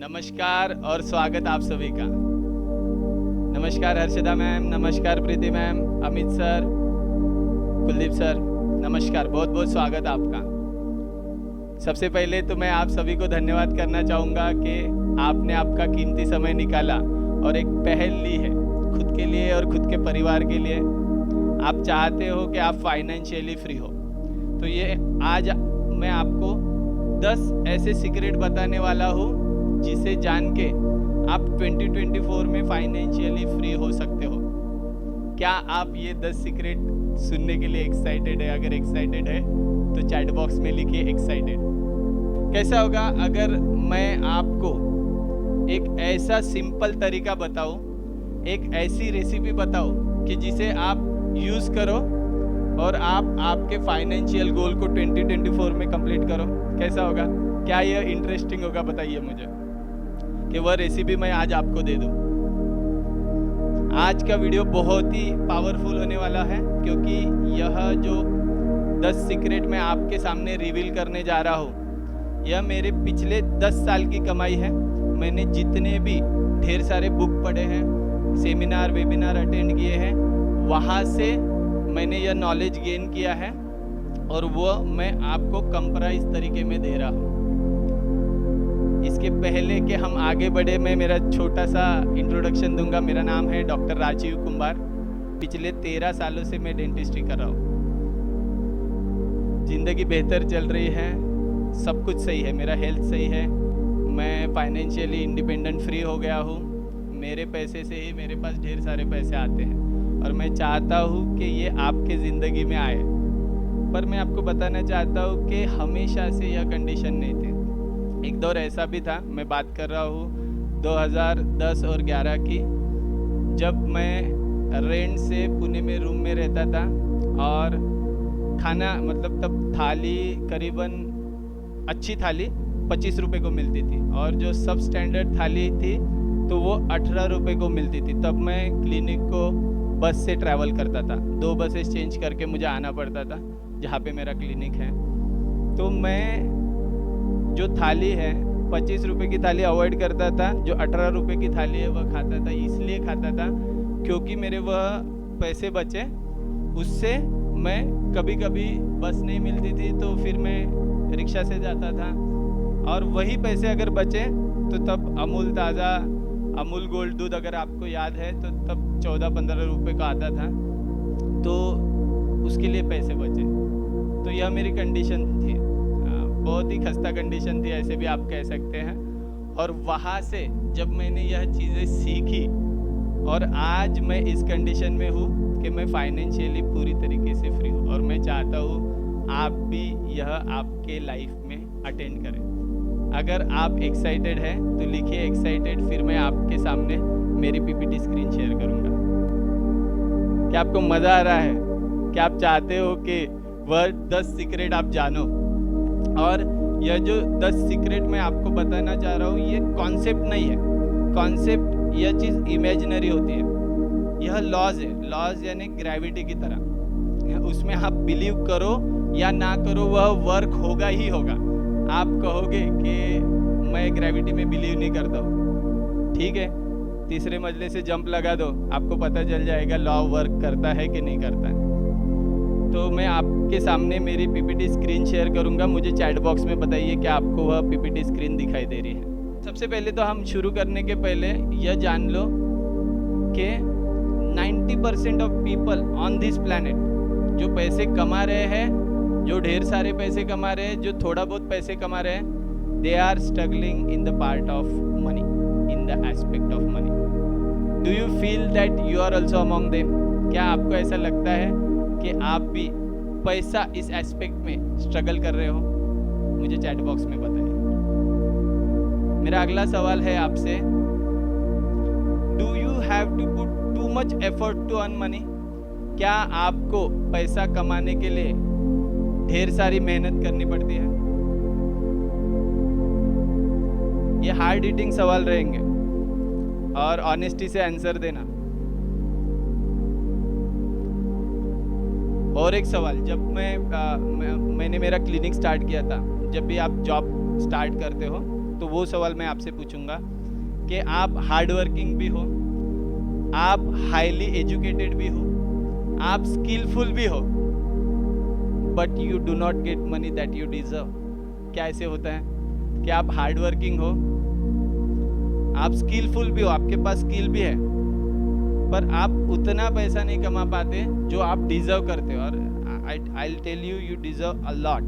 नमस्कार और स्वागत आप सभी का। नमस्कार हर्षदा मैम, नमस्कार Preeti ma'am, Amit sir, Kuldeep sir, नमस्कार, बहुत बहुत स्वागत आपका। सबसे पहले तो मैं आप सभी को धन्यवाद करना चाहूँगा कि आपने आपका कीमती समय निकाला और एक पहल ली है खुद के लिए और खुद के परिवार के लिए। आप चाहते हो कि आप फाइनेंशियली फ्री हो, तो ये आज मैं आपको 10 ऐसे सीक्रेट बताने वाला हूँ जिसे जान के आप 2024 में फाइनेंशियली फ्री हो सकते हो। क्या आप ये 10 सीक्रेट सुनने के लिए एक्साइटेड है? अगर एक्साइटेड है तो चैट बॉक्स में लिखिए एक्साइटेड। कैसा होगा अगर मैं आपको एक ऐसा सिंपल तरीका बताऊं, एक ऐसी रेसिपी बताऊं कि जिसे आप यूज़ करो और आप आपके फाइनेंशियल गोल को 2024 में कंप्लीट करो। कैसा होगा? क्या यह इंटरेस्टिंग होगा? बताइए मुझे कि वह रेसिपी मैं आज आपको दे दूं। आज का वीडियो बहुत ही पावरफुल होने वाला है क्योंकि यह जो 10 सीक्रेट मैं आपके सामने रिवील करने जा रहा हूँ, यह मेरे पिछले 10 साल की कमाई है। मैंने जितने भी ढेर सारे बुक पढ़े हैं, सेमिनार वेबिनार अटेंड किए हैं, वहाँ से मैंने यह नॉलेज गेन किया है और वह मैं आपको कंप्राइज तरीके में दे रहा हूँ। इसके पहले कि हम आगे बढ़े, मैं मेरा छोटा सा इंट्रोडक्शन दूंगा। मेरा नाम है डॉक्टर राजीव कुमार। पिछले 13 सालों से मैं डेंटिस्ट्री कर रहा हूँ। ज़िंदगी बेहतर चल रही है, सब कुछ सही है, मेरा हेल्थ सही है, मैं फाइनेंशियली इंडिपेंडेंट फ्री हो गया हूँ। मेरे पैसे से ही मेरे पास ढेर सारे पैसे आते हैं और मैं चाहता हूँ कि ये आपके ज़िंदगी में आए। पर मैं आपको बताना चाहता हूँ कि हमेशा से यह कंडीशन नहीं थी। एक दौर ऐसा भी था, मैं बात कर रहा हूँ 2010 और 11 की, जब मैं रेंट से पुणे में रूम में रहता था और खाना मतलब तब थाली करीबन अच्छी थाली 25 रुपये को मिलती थी और जो सब स्टैंडर्ड थाली थी तो वो 18 रुपये को मिलती थी। तब मैं क्लिनिक को बस से ट्रैवल करता था, 2 बसेस चेंज करके मुझे आना पड़ता था जहाँ पे मेरा क्लिनिक है। तो मैं जो थाली है 25 रुपये की थाली अवॉइड करता था, जो 18 रुपये की थाली है वह खाता था। इसलिए खाता था क्योंकि मेरे वह पैसे बचे, उससे मैं कभी कभी बस नहीं मिलती थी तो फिर मैं रिक्शा से जाता था और वही पैसे अगर बचे तो तब अमूल ताज़ा, अमूल गोल्ड दूध अगर आपको याद है तो तब 14-15 रुपये का आता था, तो उसके लिए पैसे बचे। तो यह मेरी कंडीशन थी, बहुत ही खस्ता कंडीशन थी ऐसे भी आप कह सकते हैं। और वहाँ से जब मैंने यह चीज़ें सीखी और आज मैं इस कंडीशन में हूँ कि मैं फाइनेंशियली पूरी तरीके से फ्री हूँ और मैं चाहता हूँ आप भी यह आपके लाइफ में अटेंड करें। अगर आप एक्साइटेड हैं तो लिखिए एक्साइटेड, फिर मैं आपके सामने मेरी पीपीटी स्क्रीन शेयर करूँगा। क्या आपको मज़ा आ रहा है? क्या आप चाहते हो कि वह 10 सीक्रेट आप जानो? और यह जो 10 सीक्रेट मैं आपको बताना चाह रहा हूँ, ये कॉन्सेप्ट नहीं है। कॉन्सेप्ट, यह चीज़ इमेजिनरी होती है। यह लॉज है, लॉज यानी ग्रेविटी की तरह। उसमें आप बिलीव करो या ना करो, वह वर्क होगा ही होगा। आप कहोगे कि मैं ग्रेविटी में बिलीव नहीं करता हूँ, ठीक है, तीसरे मंजिले से जंप लगा दो, आपको पता चल जाएगा लॉ वर्क करता है कि नहीं करता है। तो मैं आपके सामने मेरी पीपीटी स्क्रीन शेयर करूंगा। मुझे चैट बॉक्स में बताइए कि आपको वह पीपीटी स्क्रीन दिखाई दे रही है। सबसे पहले तो हम शुरू करने के पहले यह जान लो कि 90% of people on this planet जो पैसे कमा रहे हैं, जो ढेर सारे पैसे कमा रहे हैं, जो थोड़ा बहुत पैसे कमा रहे हैं, they are struggling in the part of money, in the aspect of money. Do you feel that you are also among them? क्या आपको ऐसा लगता है कि आप भी पैसा इस एस्पेक्ट में स्ट्रगल कर रहे हो? मुझे चैट बॉक्स में बताइए। मेरा अगला सवाल है आपसे, do you have to put too much effort to earn money? क्या आपको पैसा कमाने के लिए ढेर सारी मेहनत करनी पड़ती है? ये हार्ड हिटिंग सवाल रहेंगे और ऑनेस्टी से आंसर देना। और एक सवाल, जब मैंने मेरा क्लिनिक स्टार्ट किया था, जब भी आप जॉब स्टार्ट करते हो तो वो सवाल मैं आपसे पूछूंगा कि आप हार्ड वर्किंग भी हो, आप हाईली एजुकेटेड भी हो, आप स्किलफुल भी हो, but you do not get money that you deserve. क्या ऐसे होता है कि आप हार्ड वर्किंग हो, आप स्किलफुल भी हो, आपके पास स्किल भी है, पर आप उतना पैसा नहीं कमा पाते जो आप डिजर्व करते हो। और I tell you, you deserve a lot.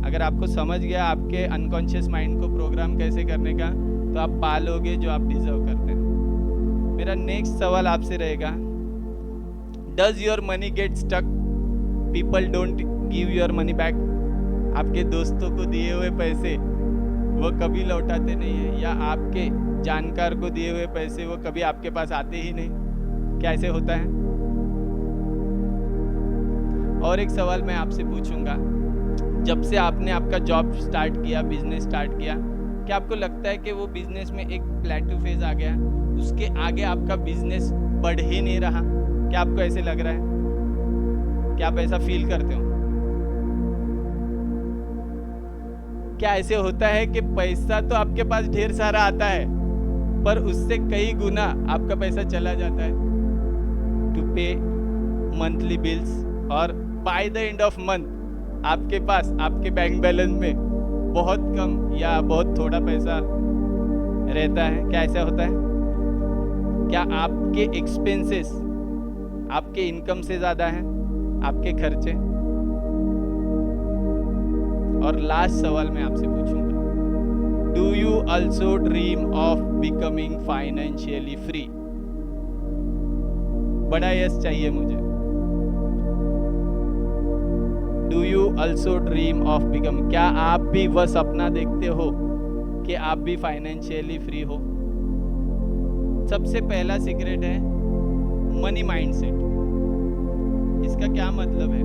अगर आपको समझ गया आपके अनकॉन्शियस माइंड को प्रोग्राम कैसे करने का, तो आप पा लोगे जो आप डिजर्व करते हैं। मेरा नेक्स्ट सवाल आपसे रहेगा, does your money get stuck? People don't give your money back. आपके दोस्तों को दिए हुए पैसे वो कभी लौटाते नहीं है, या आपके जानकार को दिए हुए पैसे वो कभी आपके पास आते ही नहीं। क्या ऐसे होता है? और एक सवाल मैं आपसे पूछूंगा, जब से आपने आपका जॉब स्टार्ट किया, बिजनेस स्टार्ट किया, क्या आपको लगता है कि वो बिजनेस में एक प्लेटू फेज आ गया, उसके आगे आपका बिजनेस बढ़ ही नहीं रहा? क्या आपको ऐसे लग रहा है? क्या आप ऐसा फील करते हो? क्या ऐसे होता है कि पैसा तो आपके पास ढेर सारा आता है, पर उससे कई गुना आपका पैसा चला जाता है टू पे मंथली बिल्स, और by the end of month आपके पास आपके बैंक बैलेंस में बहुत कम या बहुत थोड़ा पैसा रहता है? क्या ऐसा होता है? क्या आपके एक्सपेंसेस आपके इनकम से ज्यादा है, आपके खर्चे? और लास्ट सवाल मैं आपसे पूछूंगा, do you also dream of becoming financially free? बड़ा यस चाहिए मुझे। Do you also dream of becoming? क्या आप भी वह सपना देखते हो कि आप भी फाइनेंशियली फ्री हो? सबसे पहला सीक्रेट है मनी माइंडसेट। इसका क्या मतलब है,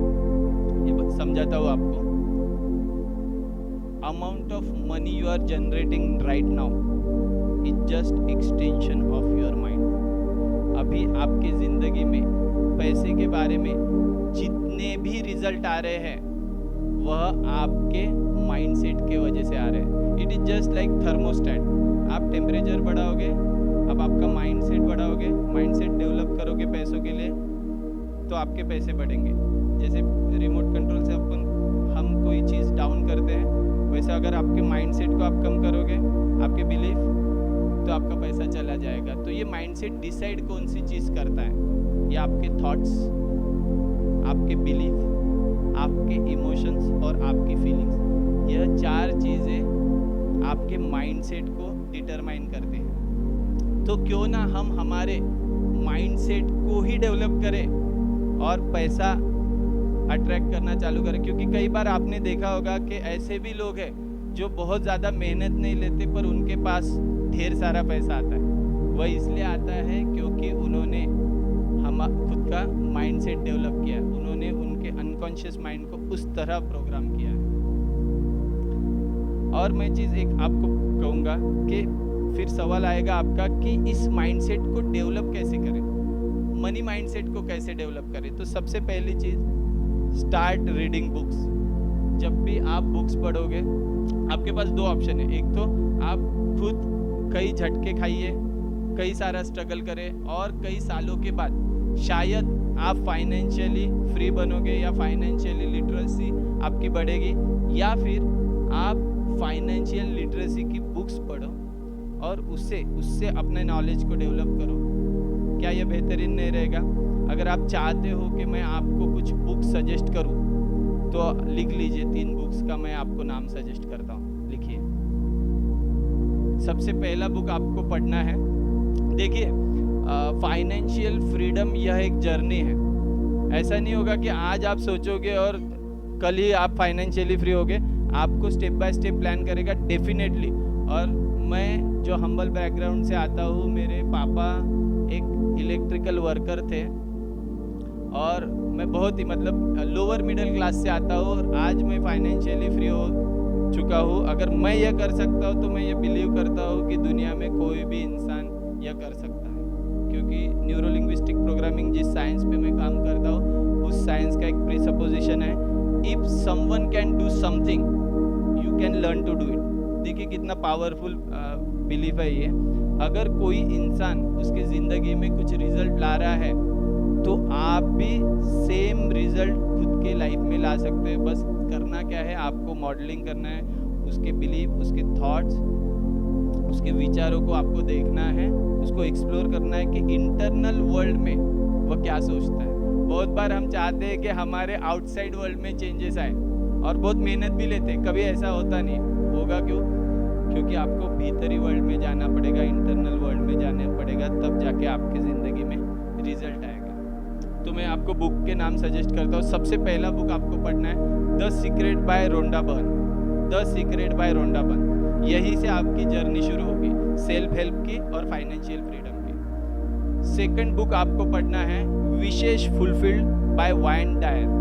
ये समझाता हूँ आपको। Amount of money you are generating right now is just extension of your mind। अभी आपकी जिंदगी में पैसे के बारे में जितने भी रिजल्ट आ रहे हैं वह आपके माइंडसेट के वजह से आ रहे हैं। It is just like thermostat. आप टेम्परेचर बढ़ाओगे, अब आपका माइंडसेट बढ़ाओगे, माइंडसेट डेवलप करोगे पैसों के लिए, तो आपके पैसे बढ़ेंगे। जैसे रिमोट कंट्रोल से हम कोई चीज़ डाउन करते हैं, वैसे अगर आपके माइंडसेट को आप कम करोगे, आपके बिलीफ, तो आपका पैसा चला जाएगा। तो ये माइंडसेट डिसाइड कौन सी चीज़ करता है, ये आपके थॉट्स, आपके बिलीफ, आपके इमोशंस और आपकी फीलिंग्स। यह चार चीज़ें आपके माइंडसेट को डिटरमाइन करते हैं। तो क्यों ना हम हमारे माइंडसेट को ही डेवलप करें और पैसा अट्रैक्ट करना चालू करें। क्योंकि कई बार आपने देखा होगा कि ऐसे भी लोग हैं जो बहुत ज़्यादा मेहनत नहीं लेते, पर उनके पास ढेर सारा पैसा आता है। वह इसलिए आता है क्योंकि उन्होंने खुद का माइंडसेट डेवलप किया, उन्होंने उनके अनकॉन्शियस माइंड को उस तरह प्रोग्राम किया है। और मैं चीज़ एक आपको कहूँगा कि फिर सवाल आएगा आपका कि इस माइंडसेट को डेवलप कैसे करें, मनी माइंडसेट को कैसे डेवलप करें। तो सबसे पहली चीज़, स्टार्ट रीडिंग बुक्स। जब भी आप बुक्स पढ़ोगे, आपके पास दो ऑप्शन है। एक तो आप खुद कई झटके खाइए, कई सारा स्ट्रगल करें, और कई सालों के बाद शायद आप फाइनेंशियली फ्री बनोगे या फाइनेंशियली लिटरेसी आपकी बढ़ेगी, या फिर आप फाइनेंशियल लिटरेसी की बुक्स पढ़ो और उससे अपने नॉलेज को डेवलप करो। क्या यह बेहतरीन नहीं रहेगा? अगर आप चाहते हो कि मैं आपको कुछ बुक सजेस्ट करूं, तो लिख लीजिए 3 बुक्स का मैं आपको नाम सजेस्ट करता हूं। लिखिए। सबसे पहला बुक आपको पढ़ना है, देखिए, फाइनेंशियल फ्रीडम यह एक जर्नी है। ऐसा नहीं होगा कि आज आप सोचोगे और कल ही आप फाइनेंशियली फ्री होगे। आपको स्टेप बाय स्टेप प्लान करेगा डेफिनेटली। और मैं जो हम्बल बैकग्राउंड से आता हूँ, मेरे पापा एक इलेक्ट्रिकल वर्कर थे और मैं बहुत ही मतलब लोअर मिडिल क्लास से आता हूँ, और आज मैं फाइनेंशियली फ्री हो चुका हूँ। अगर मैं यह कर सकता हूँ तो मैं ये बिलीव करता हूँ कि दुनिया में कोई भी इंसान यह कर सकता है। क्योंकि न्यूरो लिंग्विस्टिक प्रोग्रामिंग जिस साइंस पे मैं काम करता हूँ, उस साइंस का एक प्रीसपोजिशन है, if someone can do something you can learn to do it. देखिए कितना पावरफुल बिलीफ है ये। अगर कोई इंसान उसकी ज़िंदगी में कुछ रिजल्ट ला रहा है तो आप भी सेम रिजल्ट खुद के लाइफ में ला सकते हैं। बस करना क्या है, आपको मॉडलिंग करना है, उसके बिलीफ, उसके थॉट्स, उसके विचारों को आपको देखना है, उसको एक्सप्लोर करना है कि इंटरनल वर्ल्ड में वो क्या सोचता है। बहुत बार हम चाहते हैं कि हमारे आउटसाइड वर्ल्ड में चेंजेस आए और बहुत मेहनत भी लेते हैं, कभी ऐसा होता नहीं। होगा क्यों? क्योंकि आपको भीतरी वर्ल्ड में जाना पड़ेगा, इंटरनल वर्ल्ड में जाना पड़ेगा, तब जाके आपकी ज़िंदगी में रिजल्ट आएगा। तो मैं आपको बुक के नाम सजेस्ट करता हूँ। सबसे पहला बुक आपको पढ़ना है the secret by Rhonda Byrne. The secret by Rhonda Byrne, यही से आपकी जर्नी शुरू होगी सेल्फ हेल्प की और फाइनेंशियल फ्रीडम की। सेकंड बुक आपको पढ़ना है wishes fulfilled by Wayne Dyer.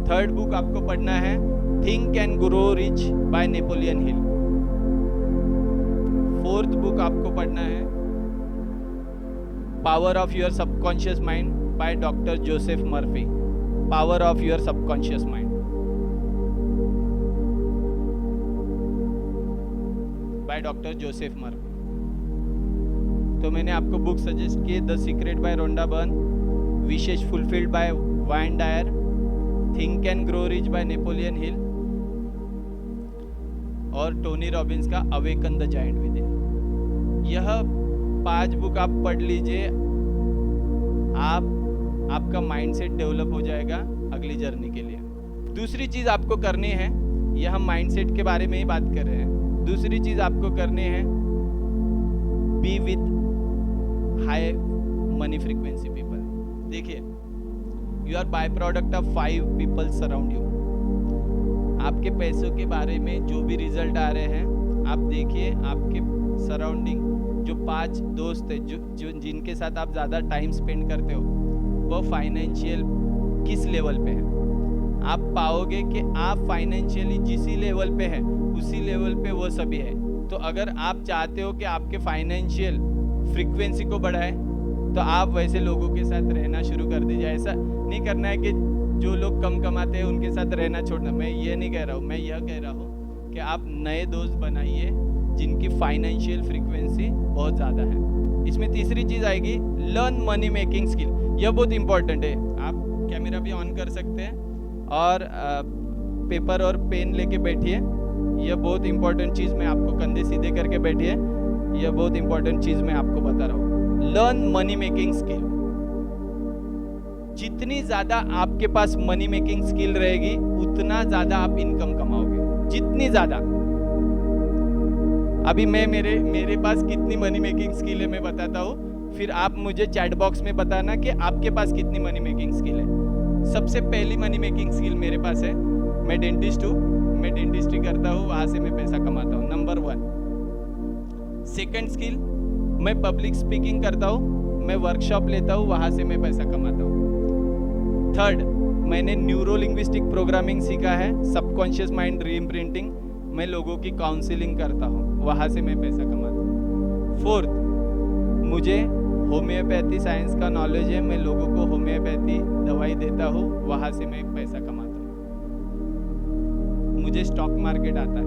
Third book आपको पढ़ना है think and grow rich by Napoleon Hill. Fourth book आपको पढ़ना है power of your subconscious mind by doctor Joseph Murphy. Power of your subconscious mind by doctor Joseph Murphy. तो मैंने आपको book suggest किए the secret by Rhonda Byrne, wishes fulfilled by Wayne Dyer, think and grow rich by Napoleon हिल और Tony Robbins का awaken the giant with in. यह 5 book आप पढ़ लीजिए, आपका माइंडसेट डेवलप हो जाएगा अगली जर्नी के लिए। दूसरी चीज आपको करनी है, यह हम माइंडसेट के बारे में ही बात कर रहे हैं। दूसरी चीज आपको करनी है be with high money frequency people. देखिए you are by product of 5 people surround you. आपके पैसों के बारे में जो भी रिजल्ट आ रहे हैं, आप देखिए आपके सराउंडिंग जो 5 दोस्त है जो जिनके साथ आप ज़्यादा टाइम स्पेंड करते हो, वो फाइनेंशियल किस लेवल पे है। आप पाओगे कि आप फाइनेंशियली जिस लेवल पे है उसी लेवल पे वो सभी है। तो अगर आप चाहते हो कि आपके फाइनेंशियल फ्रीक्वेंसी को बढ़ाए तो आप वैसे लोगों के साथ रहना शुरू कर दीजिए। ऐसा नहीं करना है कि जो लोग कम कमाते हैं उनके साथ रहना छोड़ना। मैं ये नहीं कह रहा हूँ, मैं यह कह रहा हूँ कि आप नए दोस्त बनाइए जिनकी फाइनेंशियल फ्रीक्वेंसी बहुत ज़्यादा है। इसमें तीसरी चीज़ आएगी लर्न मनी मेकिंग स्किल। यह बहुत इंपॉर्टेंट है। आप कैमरा भी ऑन कर सकते हैं और पेपर और पेन लेके बैठिए। यह बहुत इंपॉर्टेंट चीज़ मैं आपको, कंधे सीधे करके बैठिए, यह बहुत इंपॉर्टेंट चीज़ मैं आपको बता रहा हूँ। Learn money making skill. जितनी ज़्यादा आपके पास मनी मेकिंग स्किल रहेगी उतना ज़्यादा आप इनकम कमाओगे। जितनी ज़्यादा, अभी मैं मेरे पास कितनी मनी मेकिंग स्किल है मैं बताता हूँ, फिर आप मुझे चैट बॉक्स में बताना कि आपके पास कितनी मनी मेकिंग स्किल है। सबसे पहली मनी मेकिंग स्किल मेरे पास है, मैं डेंटिस्ट हूँ, मैं डेंटिस्ट्री करता हूँ, वहाँ से मैं पैसा कमाता हूँ, नंबर 1। सेकंड स्किल, मैं पब्लिक स्पीकिंग करता हूँ, मैं वर्कशॉप लेता हूँ, वहाँ से मैं पैसा कमाता हूँ। थर्ड, मैंने न्यूरो लिंग्विस्टिक प्रोग्रामिंग सीखा है, सबकॉन्शियस माइंड रीइम्प्रिंटिंग, मैं लोगों की काउंसलिंग करता हूँ, वहाँ से मैं पैसा कमाता हूँ। फोर्थ, मुझे होम्योपैथी साइंस का नॉलेज है, मैं लोगों को होम्योपैथी दवाई देता हूँ, वहाँ से मैं पैसा कमाता हूँ। मुझे स्टॉक मार्केट आता है,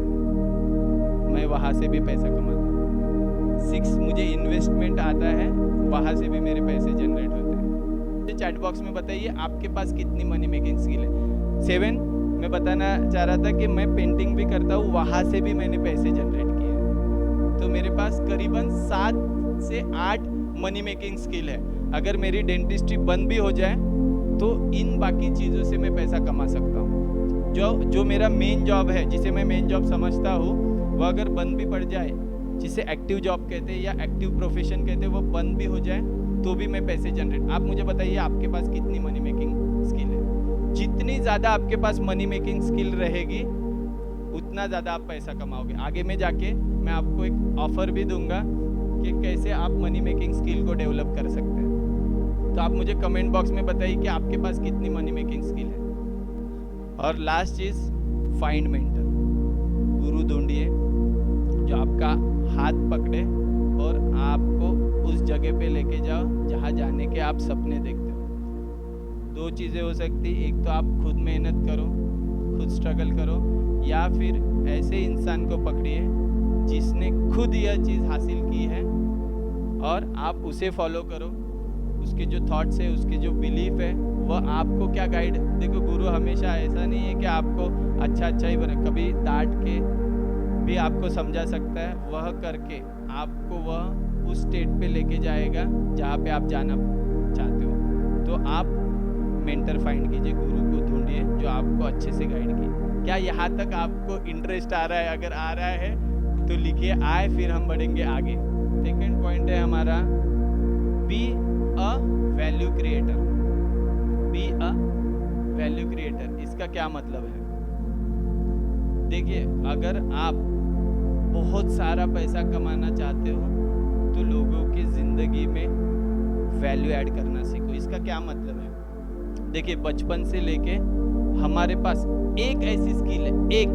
मैं वहाँ से भी पैसा कमाता हूँ। 6, मुझे इन्वेस्टमेंट आता है, वहाँ से भी मेरे पैसे जनरेट होते हैं। चैट बॉक्स में बताइए आपके पास कितनी मनी मेकिंग स्किल है। 7, मैं बताना चाह रहा था कि मैं पेंटिंग भी करता हूँ, वहाँ से भी मैंने पैसे जनरेट किए हैं। तो मेरे पास करीबन 7 से 8 मनी मेकिंग स्किल है। अगर मेरी डेंटिस्ट्री बंद भी हो जाए तो इन बाकी चीज़ों से मैं पैसा कमा सकता हूँ। जो मेरा मेन जॉब है, जिसे मैं मेन जॉब समझता हूँ, वो अगर बंद भी पड़ जाए, जिसे एक्टिव जॉब कहते हैं या एक्टिव प्रोफेशन कहते हैं, वो बंद भी हो जाए तो भी मैं पैसे जनरेट। आप मुझे बताइए आपके पास कितनी मनी मेकिंग स्किल है। जितनी ज़्यादा आपके पास मनी मेकिंग स्किल रहेगी उतना ज़्यादा आप पैसा कमाओगे। आगे में जाके मैं आपको एक ऑफर भी दूंगा कि कैसे आप मनी मेकिंग स्किल को डेवलप कर सकते हैं। तो आप मुझे कमेंट बॉक्स में बताइए कि आपके पास कितनी मनी मेकिंग स्किल है। और लास्ट चीज़, फाइंड मेंटर, गुरु ढूंढिए जो आपका हाथ पकड़े और आपको उस जगह पे लेके जाओ जहाँ जाने के आप सपने देखते हो। दो चीज़ें हो सकती, एक तो आप खुद मेहनत करो, खुद स्ट्रगल करो, या फिर ऐसे इंसान को पकड़िए जिसने खुद यह चीज़ हासिल की है और आप उसे फॉलो करो। उसके जो थॉट्स है, उसके जो बिलीफ है, वह आपको क्या गाइड। देखो, गुरु हमेशा ऐसा नहीं है कि आपको अच्छा ही बने, कभी डांट के भी आपको समझा सकता है। वह करके आपको वह उस स्टेट पे लेके जाएगा जहाँ पे आप जाना चाहते हो। तो आप मेंटर फाइंड कीजिए, गुरु को ढूंढिए जो आपको अच्छे से गाइड किए। क्या यहाँ तक आपको इंटरेस्ट आ रहा है? अगर आ रहा है तो लिखिए आए, फिर हम बढ़ेंगे आगे। सेकेंड पॉइंट है हमारा, be a value creator. Be a value creator, इसका क्या मतलब है? देखिए, अगर आप बहुत सारा पैसा कमाना चाहते हो तो लोगों की जिंदगी में वैल्यू ऐड करना सीखो। इसका क्या मतलब है? देखिए, बचपन से लेके हमारे पास एक ऐसी स्किल है, एक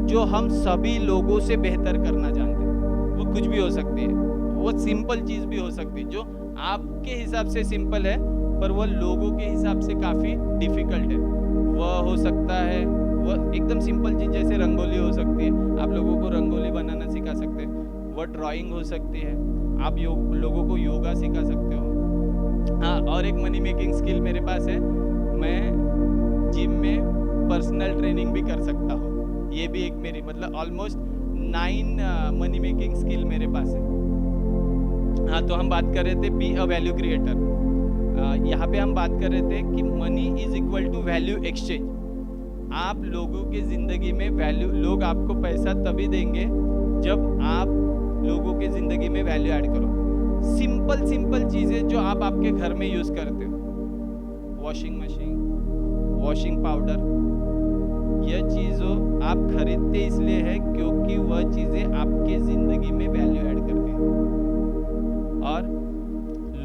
जो हम सभी लोगों से बेहतर करना जानते हैं। वो कुछ भी हो सकती है, वो सिंपल चीज भी हो सकती है जो आपके हिसाब से सिंपल है पर वो लोगों के हिसाब से काफी डिफिकल्ट है। वह हो सकता है, वह एकदम सिंपल चीज जैसे रंगोली हो सकती है, आप लोगों को रंगोली बनाना सिखा सकते हैं। वह ड्राइंग हो सकती है, आप लोगों को योगा सिखा सकते हो। हाँ, और एक मनी मेकिंग स्किल मेरे पास है, मैं जिम में पर्सनल ट्रेनिंग भी कर सकता हूँ। ये भी एक मेरी मतलब ऑलमोस्ट 9 मनी मेकिंग स्किल मेरे पास है। हाँ, तो हम बात कर रहे थे बी अ वैल्यू क्रिएटर। यहाँ पे हम बात कर रहे थे कि money is equal to value exchange. आप लोगों की जिंदगी में वैल्यू, लोग आपको पैसा तभी देंगे जब आप लोगों की जिंदगी में वैल्यू ऐड करो। सिंपल चीजें जो आप आपके घर में यूज करते हो, वॉशिंग मशीन, वॉशिंग पाउडर, यह चीजों आप खरीदते इसलिए है क्योंकि वह चीजें आपके जिंदगी में वैल्यू ऐड करती हैं। और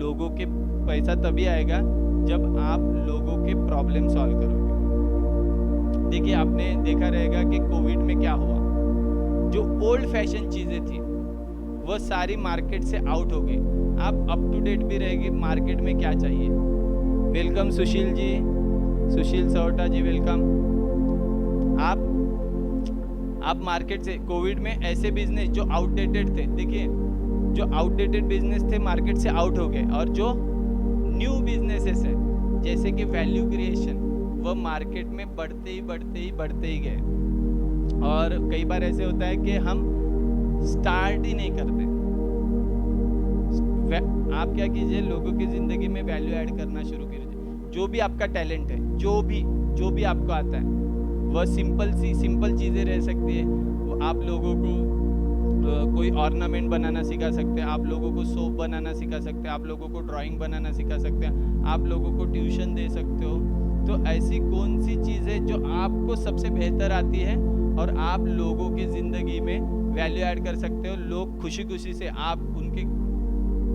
लोगों के पैसा तभी आएगा जब आप लोगों के प्रॉब्लम सॉल्व करोगे। देखिए, आपने देखा रहेगा कि कोविड में क्या हुआ, जो ओल्ड फैशन चीजें थी वह सारी मार्केट से आउट हो गई। आप अप टू डेट भी रहेगी मार्केट में क्या चाहिए। वेलकम सुशील जी, सुशील सहोटा जी, वेलकम। आप मार्केट से, कोविड में ऐसे बिजनेस जो आउटडेटेड थे, देखिए जो आउटडेटेड बिजनेस थे मार्केट से आउट हो गए, और जो न्यू बिजनेसेस है जैसे कि वैल्यू क्रिएशन, वह मार्केट में बढ़ते ही गए। और कई बार ऐसे होता है कि हम स्टार्ट ही नहीं करते। आप क्या कीजिए, लोगों की जिंदगी में वैल्यू ऐड करना शुरू कीजिए। जो भी आपका टैलेंट है, जो भी आपको आता है, वह सिंपल चीजें रह सकती है। वो आप लोगों को कोई ऑर्नामेंट बनाना सिखा सकते हैं, आप लोगों को सोप बनाना सिखा सकते हैं, आप लोगों को ड्राइंग बनाना सिखा सकते हैं, आप लोगों को ट्यूशन दे सकते हो। तो ऐसी कौन सी चीज़ है जो आपको सबसे बेहतर आती है और आप लोगों की ज़िंदगी में वैल्यू ऐड कर सकते हो। लोग खुशी से आप उनके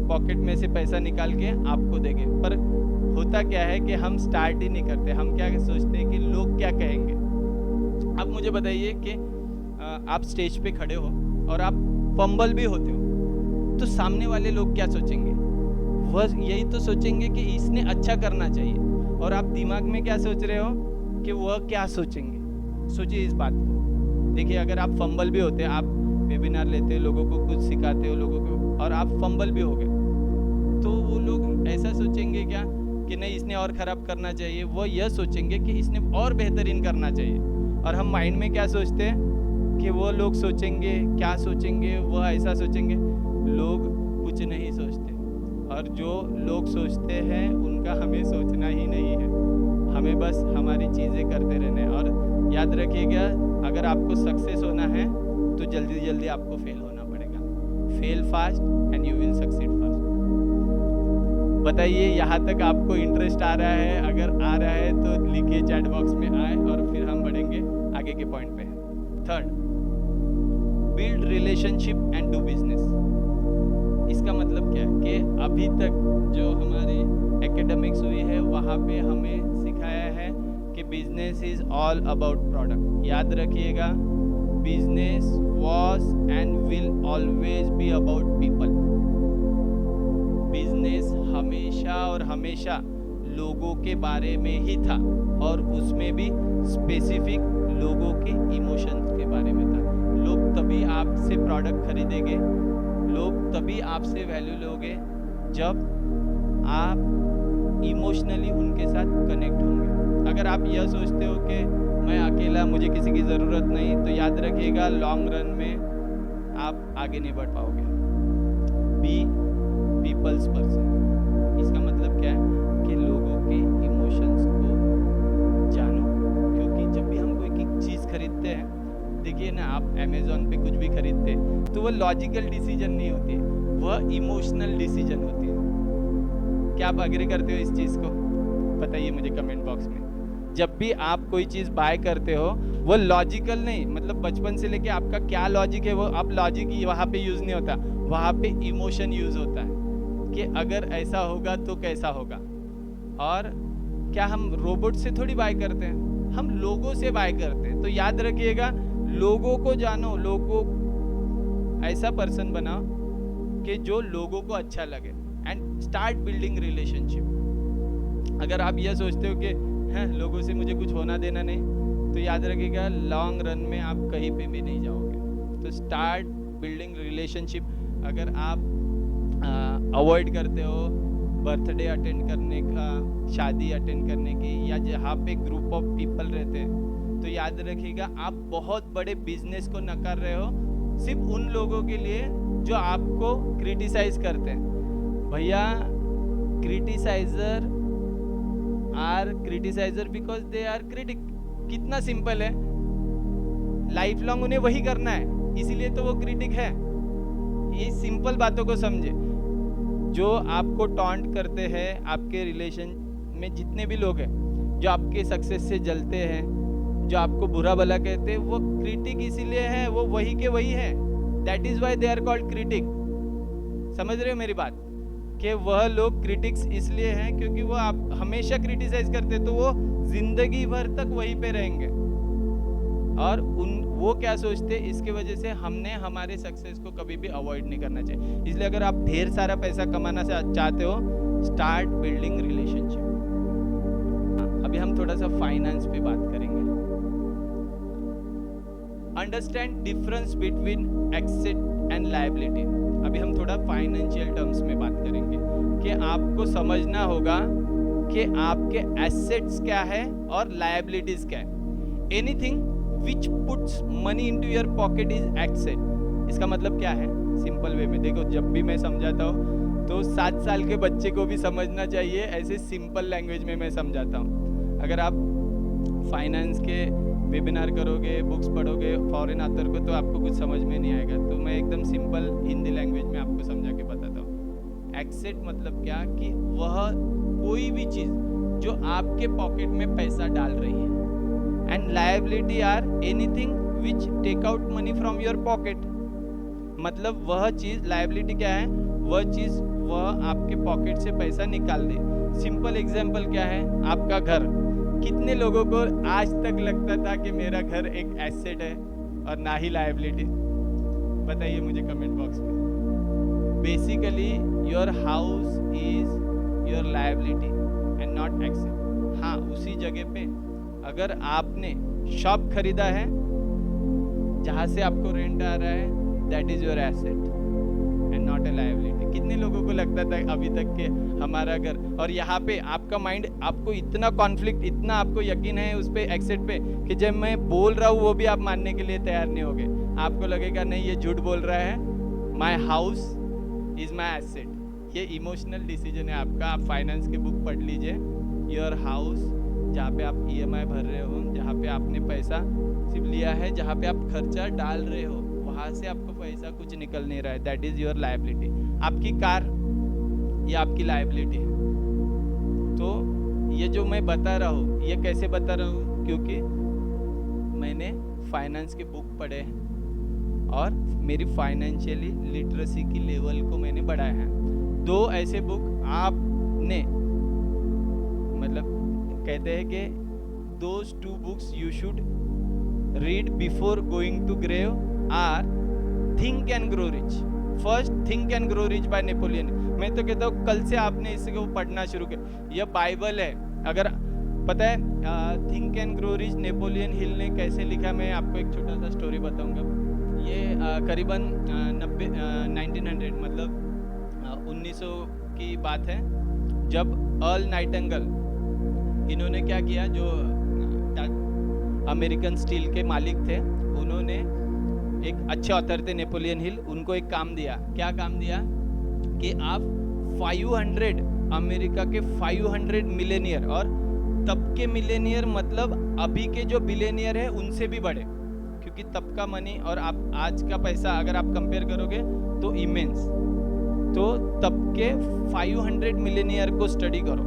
पॉकेट में से पैसा निकाल के आपको देंगे। पर होता क्या है कि हम स्टार्ट ही नहीं करते। हम क्या सोचते हैं कि लोग क्या कहेंगे। अब मुझे बताइए कि आप स्टेज पे खड़े हो और आप फंबल भी होते हो, तो सामने वाले लोग क्या सोचेंगे? वह यही तो सोचेंगे कि इसने अच्छा करना चाहिए। और आप दिमाग में क्या सोच रहे हो कि वह क्या सोचेंगे। सोचिए इस बात को। देखिए, अगर आप फंबल भी होते, आप वेबिनार लेते हो, लोगों को कुछ सिखाते हो लोगों को, और आप फंबल भी हो गए, तो वो लोग ऐसा सोचेंगे क्या कि नहीं इसने और ख़राब करना चाहिए। वो यह सोचेंगे कि इसने और बेहतरीन करना चाहिए। और हम माइंड में क्या सोचते हैं कि वो लोग सोचेंगे, क्या सोचेंगे, वह ऐसा सोचेंगे। लोग कुछ नहीं सोचते, और जो लोग सोचते हैं उनका हमें सोचना ही नहीं है। हमें बस हमारी चीज़ें करते रहना है। और याद रखिएगा, अगर आपको सक्सेस होना है तो जल्दी आपको फेल होना पड़ेगा। Fail fast and you will succeed fast. बताइए, यहाँ तक आपको इंटरेस्ट आ रहा है? अगर आ रहा है तो लिखिए चैट बॉक्स में आए, और फिर हम बढ़ेंगे आगे के पॉइंट पे। Third, build relationship and do business. इसका मतलब क्या है कि अभी तक जो हमारी एकेडमिक्स हुई है वहाँ पे हमें सिखाया है कि business is all about product. याद रखिएगा, business was and will always be about people. और हमेशा लोगों के बारे में ही था, और उसमें भी स्पेसिफिक लोगों के इमोशंस के बारे में था। लोग तभी आपसे प्रोडक्ट खरीदेंगे, लोग तभी आपसे वैल्यू लोगे जब आप इमोशनली उनके साथ कनेक्ट होंगे। अगर आप यह सोचते हो कि मैं अकेला, मुझे किसी की ज़रूरत नहीं, तो याद रखिएगा लॉन्ग रन में आप आगे नहीं बढ़ पाओगे। Be people's person. इसका मतलब क्या है कि लोगों के इमोशंस को जानो, क्योंकि जब भी हम कोई चीज़ खरीदते हैं, देखिए ना, आप अमेज़ॉन पे कुछ भी खरीदते हैं तो वो लॉजिकल डिसीजन नहीं होती है, वह इमोशनल डिसीजन होती है। क्या आप एग्री करते हो इस चीज़ को? बताइए मुझे कमेंट बॉक्स में। जब भी आप कोई चीज़ बाय करते हो वो लॉजिकल नहीं, मतलब बचपन से लेके आपका क्या लॉजिक है वो, आप लॉजिक वहाँ पे यूज़ नहीं होता, वहाँ पे इमोशन यूज़ होता है कि अगर ऐसा होगा तो कैसा होगा। और क्या हम रोबोट से थोड़ी बाय करते हैं, हम लोगों से बाय करते हैं। तो याद रखिएगा, लोगों को जानो, लोगों ऐसा पर्सन बनाओ कि जो लोगों को अच्छा लगे, एंड स्टार्ट बिल्डिंग रिलेशनशिप। अगर आप यह सोचते हो कि हैं लोगों से मुझे कुछ होना देना नहीं, तो याद रखिएगा लॉन्ग रन में आप कहीं पे भी नहीं जाओगे। तो स्टार्ट बिल्डिंग रिलेशनशिप। अगर आप अवॉइड करते हो बर्थडे अटेंड करने का, शादी अटेंड करने की, या जहाँ पे ग्रुप ऑफ पीपल रहते हैं, तो याद रखिएगा आप बहुत बड़े बिजनेस को नकार रहे हो सिर्फ उन लोगों के लिए जो आपको क्रिटिसाइज करते हैं। भैया, criticiser are criticiser because they are critic. कितना सिंपल है, लाइफ लॉन्ग उन्हें वही करना है, इसीलिए तो वो क्रिटिक है। ये सिंपल बातों को समझे। जो आपको टॉन्ट करते हैं, आपके रिलेशन में जितने भी लोग हैं जो आपके सक्सेस से जलते हैं, जो आपको बुरा भला कहते हैं, वो क्रिटिक इसीलिए है, वो वही के वही है। That is why they are called critic. समझ रहे हो मेरी बात? कि वह लोग क्रिटिक्स इसलिए हैं क्योंकि वो आप हमेशा क्रिटिसाइज करते, तो वो जिंदगी भर तक वहीं पे रहेंगे। और वो क्या सोचते, इसके वजह से हमने हमारे सक्सेस को कभी भी अवॉइड नहीं करना चाहिए। इसलिए अगर आप ढेर सारा पैसा कमाना चाहते हो, स्टार्ट बिल्डिंग रिलेशनशिप। अभी हम थोड़ा सा फाइनेंस पे बात करेंगे। Understand difference between asset and liability. अभी हम थोड़ा फाइनेंशियल टर्म्स में बात करेंगे कि आपको समझना होगा कि आपके एसेट्स क्या है और लायबिलिटीज क्या है। Anything which puts money into your pocket is asset. इसका मतलब क्या है? सिंपल वे में देखो, जब भी मैं समझाता हूँ तो 7 साल के बच्चे को भी समझना चाहिए, ऐसे सिंपल लैंग्वेज में मैं समझाता हूँ। अगर आप फाइनेंस के वेबिनार करोगे, बुक्स पढ़ोगे फॉरेन ऑथर को, तो आपको कुछ समझ में नहीं आएगा। तो मैं एकदम सिंपल हिंदी लैंग्वेज में आपको समझा के बताता हूँ। एसेट मतलब क्या कि वह कोई भी चीज़ जो आपके पॉकेट में पैसा डाल रही है, and liability are anything which take out money from your pocket. मतलब वह चीज़, लायबिलिटी क्या है? वह चीज़ वह आपके पॉकेट से पैसा निकाल दे। सिंपल एग्जाम्पल क्या है? आपका घर। कितने लोगों को आज तक लगता था कि मेरा घर एक एसेट है और ना ही लायबिलिटी? बताइए मुझे कमेंट बॉक्स में। Basically your house is your liability and not asset. हाँ, उसी जगह पे अगर आपने शॉप खरीदा है जहाँ से आपको रेंट आ रहा है, that is your asset and not a liability. कितने लोगों को लगता था अभी तक कि हमारा घर, और यहाँ पे आपका माइंड, आपको इतना कॉन्फ्लिक्ट, इतना आपको यकीन है उस पे एसेट पे कि जब मैं बोल रहा हूँ वो भी आप मानने के लिए तैयार नहीं होगे। आपको लगेगा नहीं, ये झूठ बोल रहा है, my house is my asset. ये इमोशनल डिसीजन है आपका। आप फाइनेंस की बुक पढ़ लीजिए। योर हाउस, जहाँ पे आप EMI भर रहे हो, जहाँ पे आपने पैसा सिर्फ लिया है, जहाँ पे आप खर्चा डाल रहे हो, वहाँ से आपको पैसा कुछ निकल नहीं रहा है, दैट इज योर लायबिलिटी। आपकी कार ये आपकी लायबिलिटी है। तो ये जो मैं बता रहा हूँ, ये कैसे बता रहा हूँ? क्योंकि मैंने फाइनेंस के बुक पढ़े हैं और मेरी फाइनेंशियली लिटरेसी की लेवल को मैंने बढ़ाया है। 2 ऐसे बुक आपने, मतलब कहते हैं कि those 2 books you should read before going to grave are Think and Grow Rich। First think and grow rich by Napoleon. मैं तो कहता हूँ कल से आपने इसको पढ़ना शुरू किया, यह बाइबल है। अगर पता है think and grow rich Napoleon Hill ने कैसे लिखा, मैं आपको एक छोटा सा स्टोरी बताऊंगा। ये करीबन 1900 मतलब 1900 की बात है, जब अर्ल नाइटिंगेल इन्होंने क्या किया, जो अमेरिकन स्टील के मालिक थे, उन्होंने एक अच्छे ऑथर थे नेपोलियन हिल, उनको एक काम दिया। क्या काम दिया कि आप 500 अमेरिका के 500 मिलेनियर, और तब के मिलेनियर मतलब अभी के जो बिलेनियर है उनसे भी बड़े, क्योंकि तब का मनी और आप आज का पैसा अगर आप कंपेयर करोगे तो इमेंस। तो तब के 500 मिलेनियर को स्टडी करो।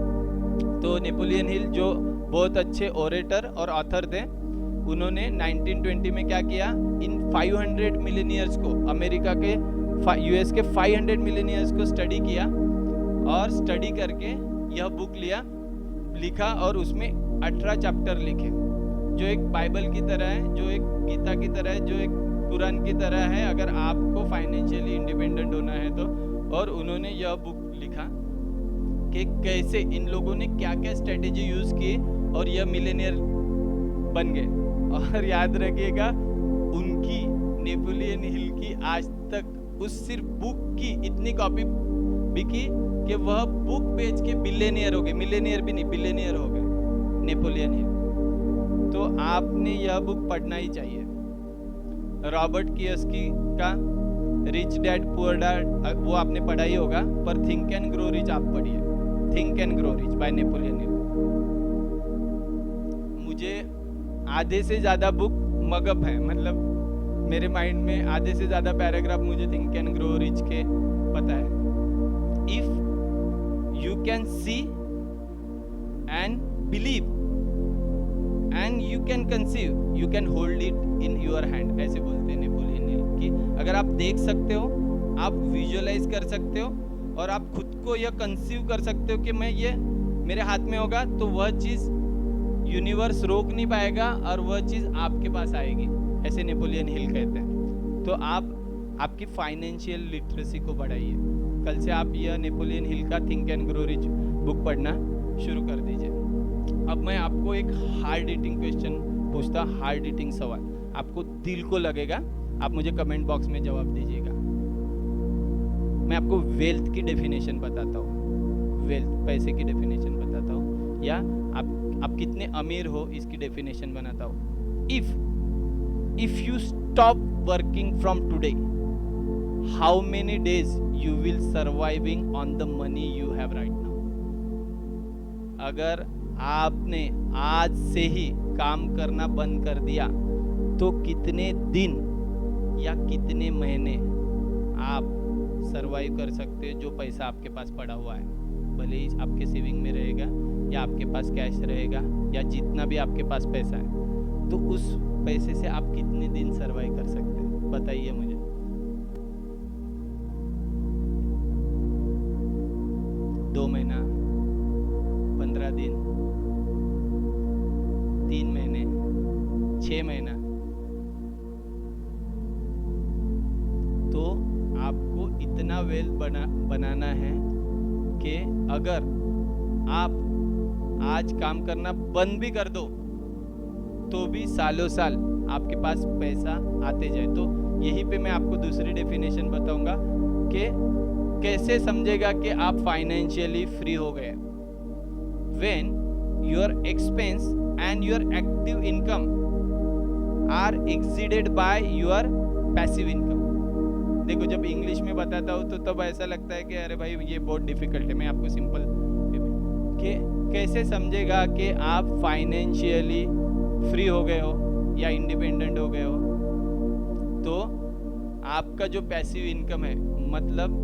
तो नेपोलियन हिल जो बहुत अच्छे ओरेटर और ऑथर थे, उन्होंने 1920 में क्या किया, इन 500 मिलेनियर्स को, अमेरिका के यूएस के 500 मिलेनियर्स को स्टडी किया, और स्टडी करके यह बुक लिखा, और उसमें 18 चैप्टर लिखे, जो एक बाइबल की तरह है, जो एक गीता की तरह है, जो एक कुरान की तरह है, अगर आपको फाइनेंशियली इंडिपेंडेंट होना है तो। और उन्होंने यह बुक लिखा कि कैसे इन लोगों ने क्या क्या स्ट्रेटेजी यूज की और यह मिलेनियर बन गए। और याद रखिएगा, उनकी नेपोलियन हिल की आज तक उस सिर्फ बुक की इतनी कॉपी बिकी कि वह बुक बेच के बिलियनियर हो गए, मिलेनियर भी नहीं, बिलियनियर हो गए नेपोलियन हिल। तो आपने यह बुक पढ़ना ही चाहिए। रॉबर्ट कियोसाकी का रिच डैड पुअर डैड वो आपने पढ़ा ही होगा, पर थिंक एंड ग्रो रिच आप पढ़िए, think and grow rich by Napoleon हिल। मुझे आधे से ज्यादा बुक मगअप है, मतलब मेरे माइंड में आधे से ज्यादा पैराग्राफ मुझे थिंक एंड ग्रो रिच के पता है। If you can see and believe and you can conceive, you can hold it in your hand, ऐसे बोलते हैं नेपोलियन हिल कि अगर आप देख सकते हो, आप विजुअलाइज कर सकते हो, और आप खुद को यह कंसीव कर सकते हो कि मैं ये मेरे हाथ में होगा, तो वह चीज यूनिवर्स रोक नहीं पाएगा और वह चीज आपके पास आएगी, ऐसे नेपोलियन हिल कहते हैं। तो आप आपकी फाइनेंशियल लिटरेसी को बढ़ाइए। कल से आप यह नेपोलियन हिल का think and grow rich book पढ़ना शुरू कर दीजिए। अब मैं आपको एक हार्ड हिटिंग क्वेश्चन पूछता, हार्ड हिटिंग सवाल, आपको दिल को लगेगा, आप मुझे कमेंट बॉक्स में जवाब दीजिएगा। मैं आपको वेल्थ की डेफिनेशन बताता हूँ, वेल्थ पैसे की डेफिनेशन बताता हूँ, या आप कितने अमीर हो इसकी डेफिनेशन बनाता हूँ। If you stop working from today, how many days you will surviving on the money you have right now. अगर आपने आज से ही काम करना बंद कर दिया तो कितने दिन या कितने महीने आप सरवाइव कर सकते हो जो पैसा आपके पास पड़ा हुआ है, भले ही आपके सेविंग में रहेगा या आपके पास कैश रहेगा या जितना भी आपके पास पैसा है, तो उस पैसे से आप कितने दिन सरवाइव कर सकते हैं, बताइए मुझे। 2 महीना, 15 दिन, 3 महीने, 6 महीना। तो आपको इतना वेल्थ बनाना है कि अगर आप आज काम करना बंद भी कर दो तो भी सालों साल आपके पास पैसा आते जाए। तो यहीं पे मैं आपको दूसरी डेफिनेशन बताऊंगा कि कैसे समझेगा कि आप फाइनेंशियली फ्री हो गए। When your expense and your active income are exceeded by your passive income. देखो, जब इंग्लिश में बताता हूँ तो तब ऐसा लगता है कि अरे भाई ये बहुत डिफिकल्ट है। मैं आपको सिंपल कि कैसे समझेगा कि आप फाइनेंशियली फ्री हो गए हो या इंडिपेंडेंट हो गए हो। तो आपका जो पैसिव इनकम है, मतलब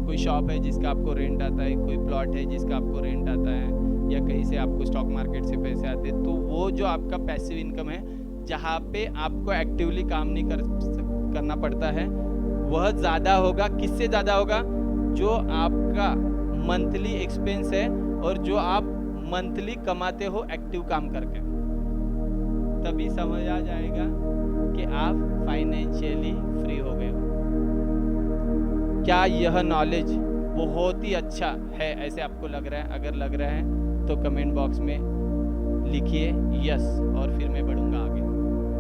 कोई शॉप है जिसका आपको रेंट आता है, कोई प्लॉट है जिसका आपको रेंट आता है, या कहीं से आपको स्टॉक मार्केट से पैसे आते हैं, तो वो जो आपका पैसिव इनकम है जहाँ पे आपको एक्टिवली काम नहीं करना पड़ता है, वह ज़्यादा होगा। किससे ज़्यादा होगा? जो आपका मंथली एक्सपेंस है और जो आप मंथली कमाते हो एक्टिव काम करके। तभी समझ आ जाएगा कि आप फाइनेंशियली फ्री हो गए हो। क्या यह नॉलेज बहुत ही अच्छा है ऐसे आपको लग रहा है? अगर लग रहा है तो कमेंट बॉक्स में लिखिए यस, और फिर मैं बढ़ूँगा आगे।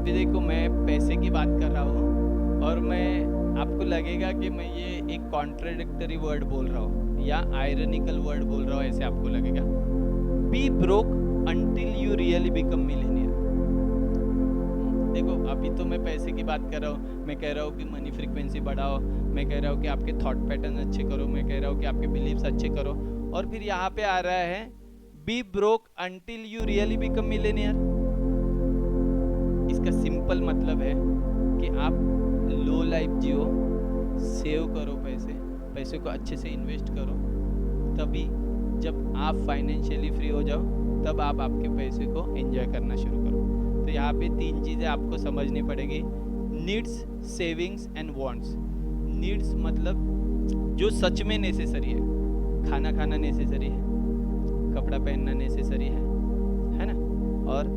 फिर देखो, मैं पैसे की बात कर रहा हूँ और मैं आपको लगेगा कि मैं ये एक कॉन्ट्राडिक्टरी वर्ड बोल रहा हूँ या आयरनिकल वर्ड बोल रहा हूँ, ऐसे आपको लगेगा। Be broke until you really become Millionaire. देखो, अभी तो मैं पैसे की बात कर रहा हूँ, मैं कह रहा हूँ कि मनी फ्रीक्वेंसी बढ़ाओ, मैं कह रहा हूँ कि आपके थॉट पैटर्न अच्छे करो, मैं कह रहा हूँ कि आपके बिलीव्स अच्छे करो, और फिर यहाँ पे आ रहा है be broke until you really become Millionaire. इसका सिंपल मतलब है कि आप लो लाइफ जियो, सेव करो पैसे को अच्छे से इन्वेस्ट करो, तभी जब आप फाइनेंशियली फ्री हो जाओ तब आप आपके पैसे को एंजॉय करना शुरू करो। तो यहाँ पे 3 चीज़ें आपको समझनी पड़ेगी, needs, savings and wants. Needs मतलब जो सच में नेसेसरी है, खाना खाना नेसेसरी है, कपड़ा पहनना नेसेसरी है ना, और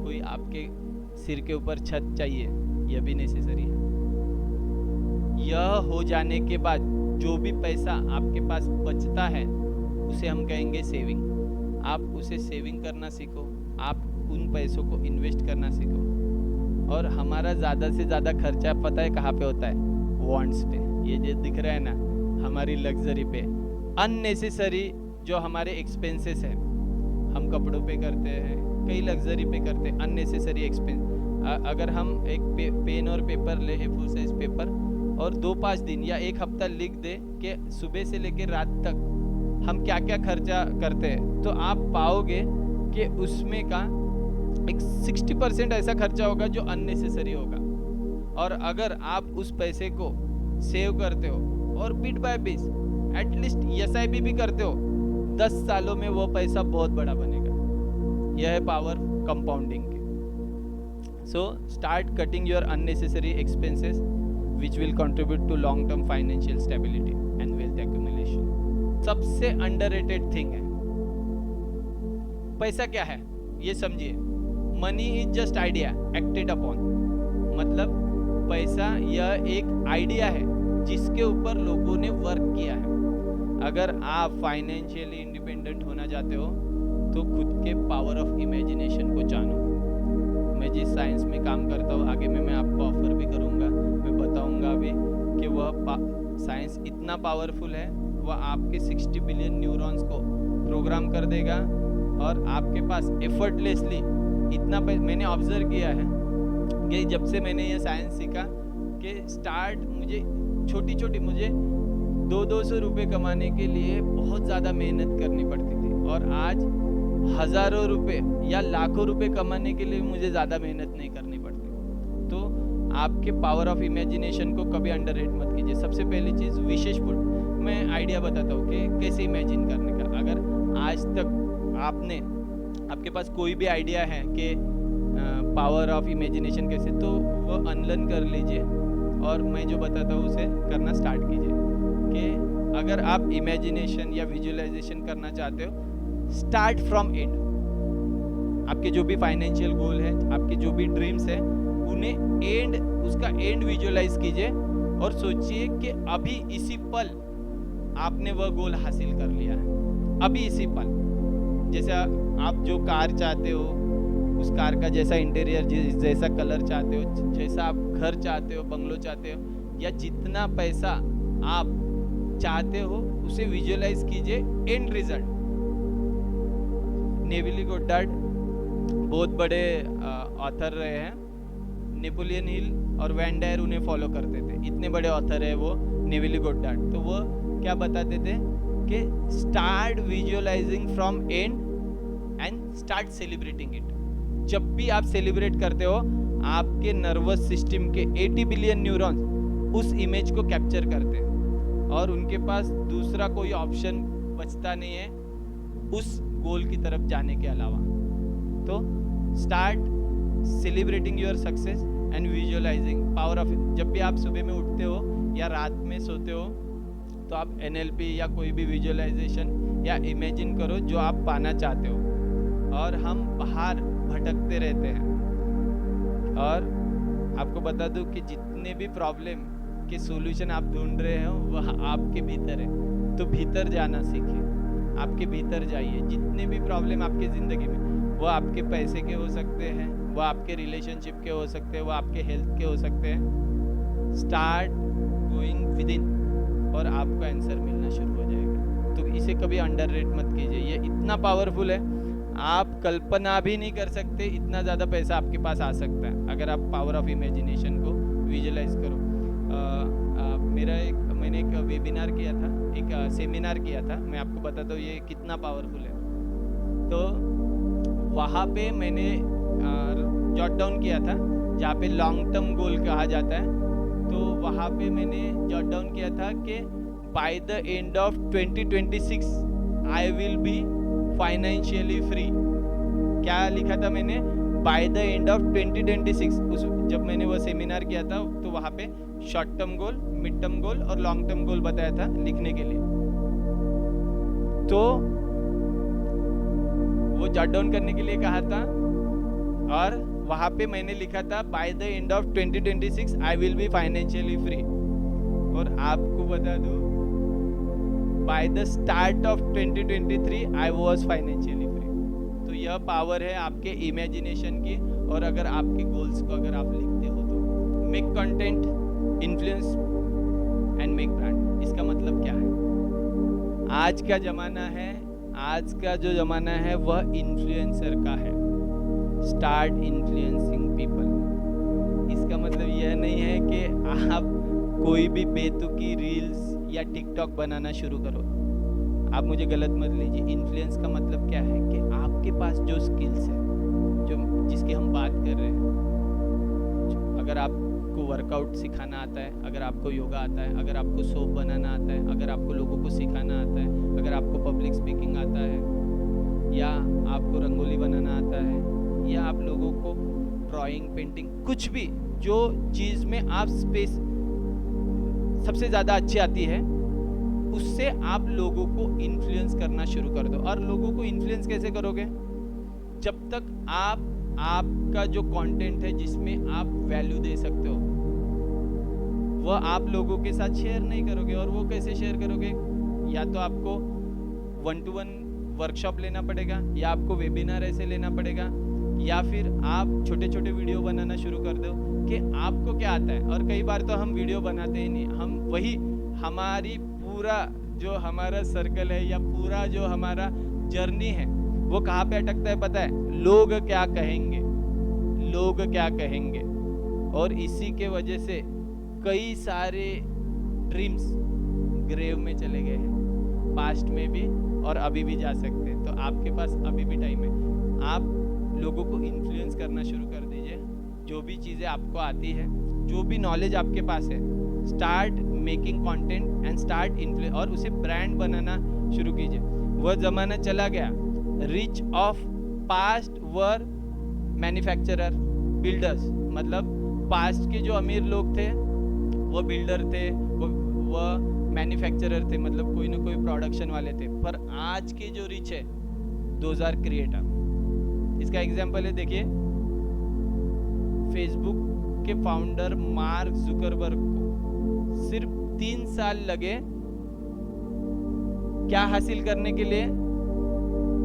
कोई आपके सिर के ऊपर छत चाहिए, यह भी नेसेसरी है। यह हो जाने के बाद जो भी पैसा आपके पास बचता है उसे हम कहेंगे सेविंग। आप उसे सेविंग करना सीखो, आप उन पैसों को इन्वेस्ट करना सीखो। और हमारा ज़्यादा से ज़्यादा खर्चा पता है कहाँ पे होता है? वांट्स पे। ये जो दिख रहा है ना, हमारी लग्जरी पे, अननेसेसरी जो हमारे एक्सपेंसेस हैं, हम कपड़ों पे करते हैं, कई लग्जरी पे करते हैं, अननेसेसरी एक्सपेंस। अगर हम एक पेन और पेपर ले, A4 साइज पेपर, और 2-5 दिन या 1 हफ्ता लिख दे कि सुबह से लेकर रात तक हम क्या क्या खर्चा करते हैं, तो आप पाओगे कि उसमें का एक 60% ऐसा खर्चा होगा जो अननेसेसरी होगा। और अगर आप उस पैसे को सेव करते हो और bit by bit at least SIP भी करते हो, 10 सालों में वो पैसा बहुत बड़ा बनेगा। यह है पावर कंपाउंडिंग की। So start cutting your unnecessary expenses which will contribute to long term financial stability and wealth accumulation. सबसे underrated thing है पैसा। क्या है ये समझिए, money is just idea acted upon. मतलब पैसा यह एक आइडिया है जिसके ऊपर लोगों ने वर्क किया है। अगर आप फाइनेंशियली इंडिपेंडेंट होना चाहते हो तो खुद के पावर ऑफ इमेजिनेशन को जानो। मैं जिस साइंस में काम करता हूँ, आगे में मैं आपको ऑफर भी करूँगा, मैं बताऊँगा अभी कि वह साइंस इतना पावरफुल है, वह आपके 60 बिलियन न्यूरॉन्स को प्रोग्राम कर देगा और आपके पास एफर्टलेसली इतना मैंने ऑब्जर्व किया है कि जब से मैंने ये साइंस सीखा कि स्टार्ट मुझे छोटी मुझे 200 रुपये कमाने के लिए बहुत ज़्यादा मेहनत करनी पड़ती थी, और आज हज़ारों रुपए या लाखों रुपए कमाने के लिए मुझे ज़्यादा मेहनत नहीं करनी पड़ती। तो आपके पावर ऑफ इमेजिनेशन को कभी अंडररेट मत कीजिए। सबसे पहली चीज़ विशेष फुट, मैं आइडिया बताता हूँ कि कैसे इमेजिन करने का। अगर आज तक आपके पास कोई भी आइडिया है कि पावर ऑफ इमेजिनेशन कैसे, तो वो अनलर्न कर लीजिए और मैं जो बताता हूँ उसे करना स्टार्ट कीजिए। कि अगर आप इमेजिनेशन या विजुअलाइजेशन करना चाहते हो, स्टार्ट फ्रॉम एंड। आपके जो भी फाइनेंशियल गोल है, आपके जो भी ड्रीम्स है, उन्हें उसका एंड विजुअलाइज कीजिए और सोचिए कि अभी इसी पल आपने वह गोल हासिल कर लिया है। अभी इसी पल, जैसे आप जो कार चाहते हो, उस कार का जैसा इंटीरियर, जैसा कलर चाहते हो, जैसा आप घर चाहते हो, बंगलो चाहते हो, या जितना पैसा आप चाहते हो, उसे विजुअलाइज कीजिए एंड रिजल्ट। नेविली गोडार्ड बहुत बड़े ऑथर रहे हैं, नेपोलियन हिल और वैन डायर उन्हें फॉलो करते थे, इतने बड़े ऑथर है वो नेविली गोडार्ड। तो वो क्या बताते थे कि start visualising from and and start celebrating it. जब भी आप सेलिब्रेट करते हो, आपके नर्वस सिस्टम के 80 बिलियन न्यूरॉन्स उस इमेज को कैप्चर करते हैं और उनके पास दूसरा कोई ऑप्शन बचता नहीं है उस गोल की तरफ जाने के अलावा। तो start celebrating your success and visualising power of. जब भी आप सुबह में उठते हो या रात में सोते हो, तो आप NLP या कोई भी विजुअलाइजेशन या इमेजिन करो जो आप पाना चाहते हो। और हम बाहर भटकते रहते हैं, और आपको बता दूं कि जितने भी प्रॉब्लम के सॉल्यूशन आप ढूंढ रहे हो वह आपके भीतर है। तो भीतर जाना सीखिए, आपके भीतर जाइए। जितने भी प्रॉब्लम आपके ज़िंदगी में, वो आपके पैसे के हो सकते हैं, वो आपके रिलेशनशिप के हो सकते हैं, वो आपके हेल्थ के हो सकते हैं। स्टार्ट गोइंग विद इन और आपको आंसर मिलना शुरू हो जाएगा। तो इसे कभी अंडररेट मत कीजिए, ये इतना पावरफुल है, आप कल्पना भी नहीं कर सकते इतना ज़्यादा पैसा आपके पास आ सकता है अगर आप पावर ऑफ इमेजिनेशन को विजुअलाइज करो। मैंने एक वेबिनार किया था, एक सेमिनार किया था, मैं आपको बताता हूँ ये कितना पावरफुल है। तो वहाँ पे मैंने जॉट डाउन किया था, जहाँ पे लॉन्ग टर्म गोल कहा जाता है। तो वहाँ पे मैंने जॉट डाउन किया था कि by the end of 2026 I will be financially free. क्या लिखा था मैंने? By the end of 2026। जब मैंने वो सेमिनार किया था तो वहाँ पे short term goal, mid term goal और लॉन्ग टर्म गोल बताया था लिखने के लिए। तो वो जॉट डाउन करने के लिए कहा था और वहाँ पे मैंने लिखा था by the end of 2026 I will be financially free. और आपको बता दूं, by the start of 2023 I was financially free. तो यह पावर है आपके इमेजिनेशन की। और अगर आपके गोल्स को अगर आप लिखते हो तो make content, influence and make brand. इसका मतलब क्या है? आज का जमाना है, आज का जो जमाना है वह इन्फ्लुएंसर का है। Start influencing people. इसका मतलब यह नहीं है कि आप कोई भी बेतुकी रील्स या टिकटॉक बनाना शुरू करो। आप मुझे गलत मत लीजिए। इन्फ्लुएंस का मतलब क्या है कि आपके पास जो स्किल्स है, जो जिसकी हम बात कर रहे हैं, अगर आपको वर्कआउट सिखाना आता है, अगर आपको योगा आता है, अगर आपको सोप बनाना आता है, अगर आपको लोगों को सिखाना आता है, अगर आपको पब्लिक स्पीकिंग आता है, या आपको रंगोली बनाना आता है, या आप लोगों को ड्राइंग, पेंटिंग, कुछ भी जो चीज़ में आप स्पेस सबसे ज़्यादा अच्छी आती है, उससे आप लोगों को इन्फ्लुएंस करना शुरू कर दो। और लोगों को इन्फ्लुएंस कैसे करोगे? जब तक आपका जो कंटेंट है जिसमें आप वैल्यू दे सकते हो, वह आप लोगों के साथ शेयर नहीं करोगे। और वो कैसे शेयर करोगे? या तो आपको 1-to-1 वर्कशॉप लेना पड़ेगा, या आपको वेबिनार ऐसे लेना पड़ेगा, या फिर आप छोटे छोटे वीडियो बनाना शुरू कर दो कि आपको क्या आता है। और कई बार तो हम वीडियो बनाते ही नहीं, हम वही हमारी पूरा जो हमारा सर्कल है या पूरा जो हमारा जर्नी है वो कहाँ पे अटकता है पता है? लोग क्या कहेंगे, लोग क्या कहेंगे। और इसी के वजह से कई सारे ड्रीम्स ग्रेव में चले गए हैं, पास्ट में भी और अभी भी जा सकते हैं। तो आपके पास अभी भी टाइम है। आप लोगों को इन्फ्लुएंस करना शुरू कर दीजिए। जो भी चीज़ें आपको आती है, जो भी नॉलेज आपके पास है, start making content and start influence, और उसे ब्रांड बनाना शुरू कीजिए। वह ज़माना चला गया, rich of past were manufacturer builders. मतलब पास्ट के जो अमीर लोग थे वो बिल्डर थे, वह मैन्युफैक्चरर थे, मतलब कोई ना कोई प्रोडक्शन वाले थे। पर आज के जो रिच है, दोज आर क्रिएटर। इसका एग्जाम्पल है, देखिए फेसबुक के फाउंडर मार्क जुकरबर्ग को सिर्फ 3 साल लगे क्या हासिल करने के लिए,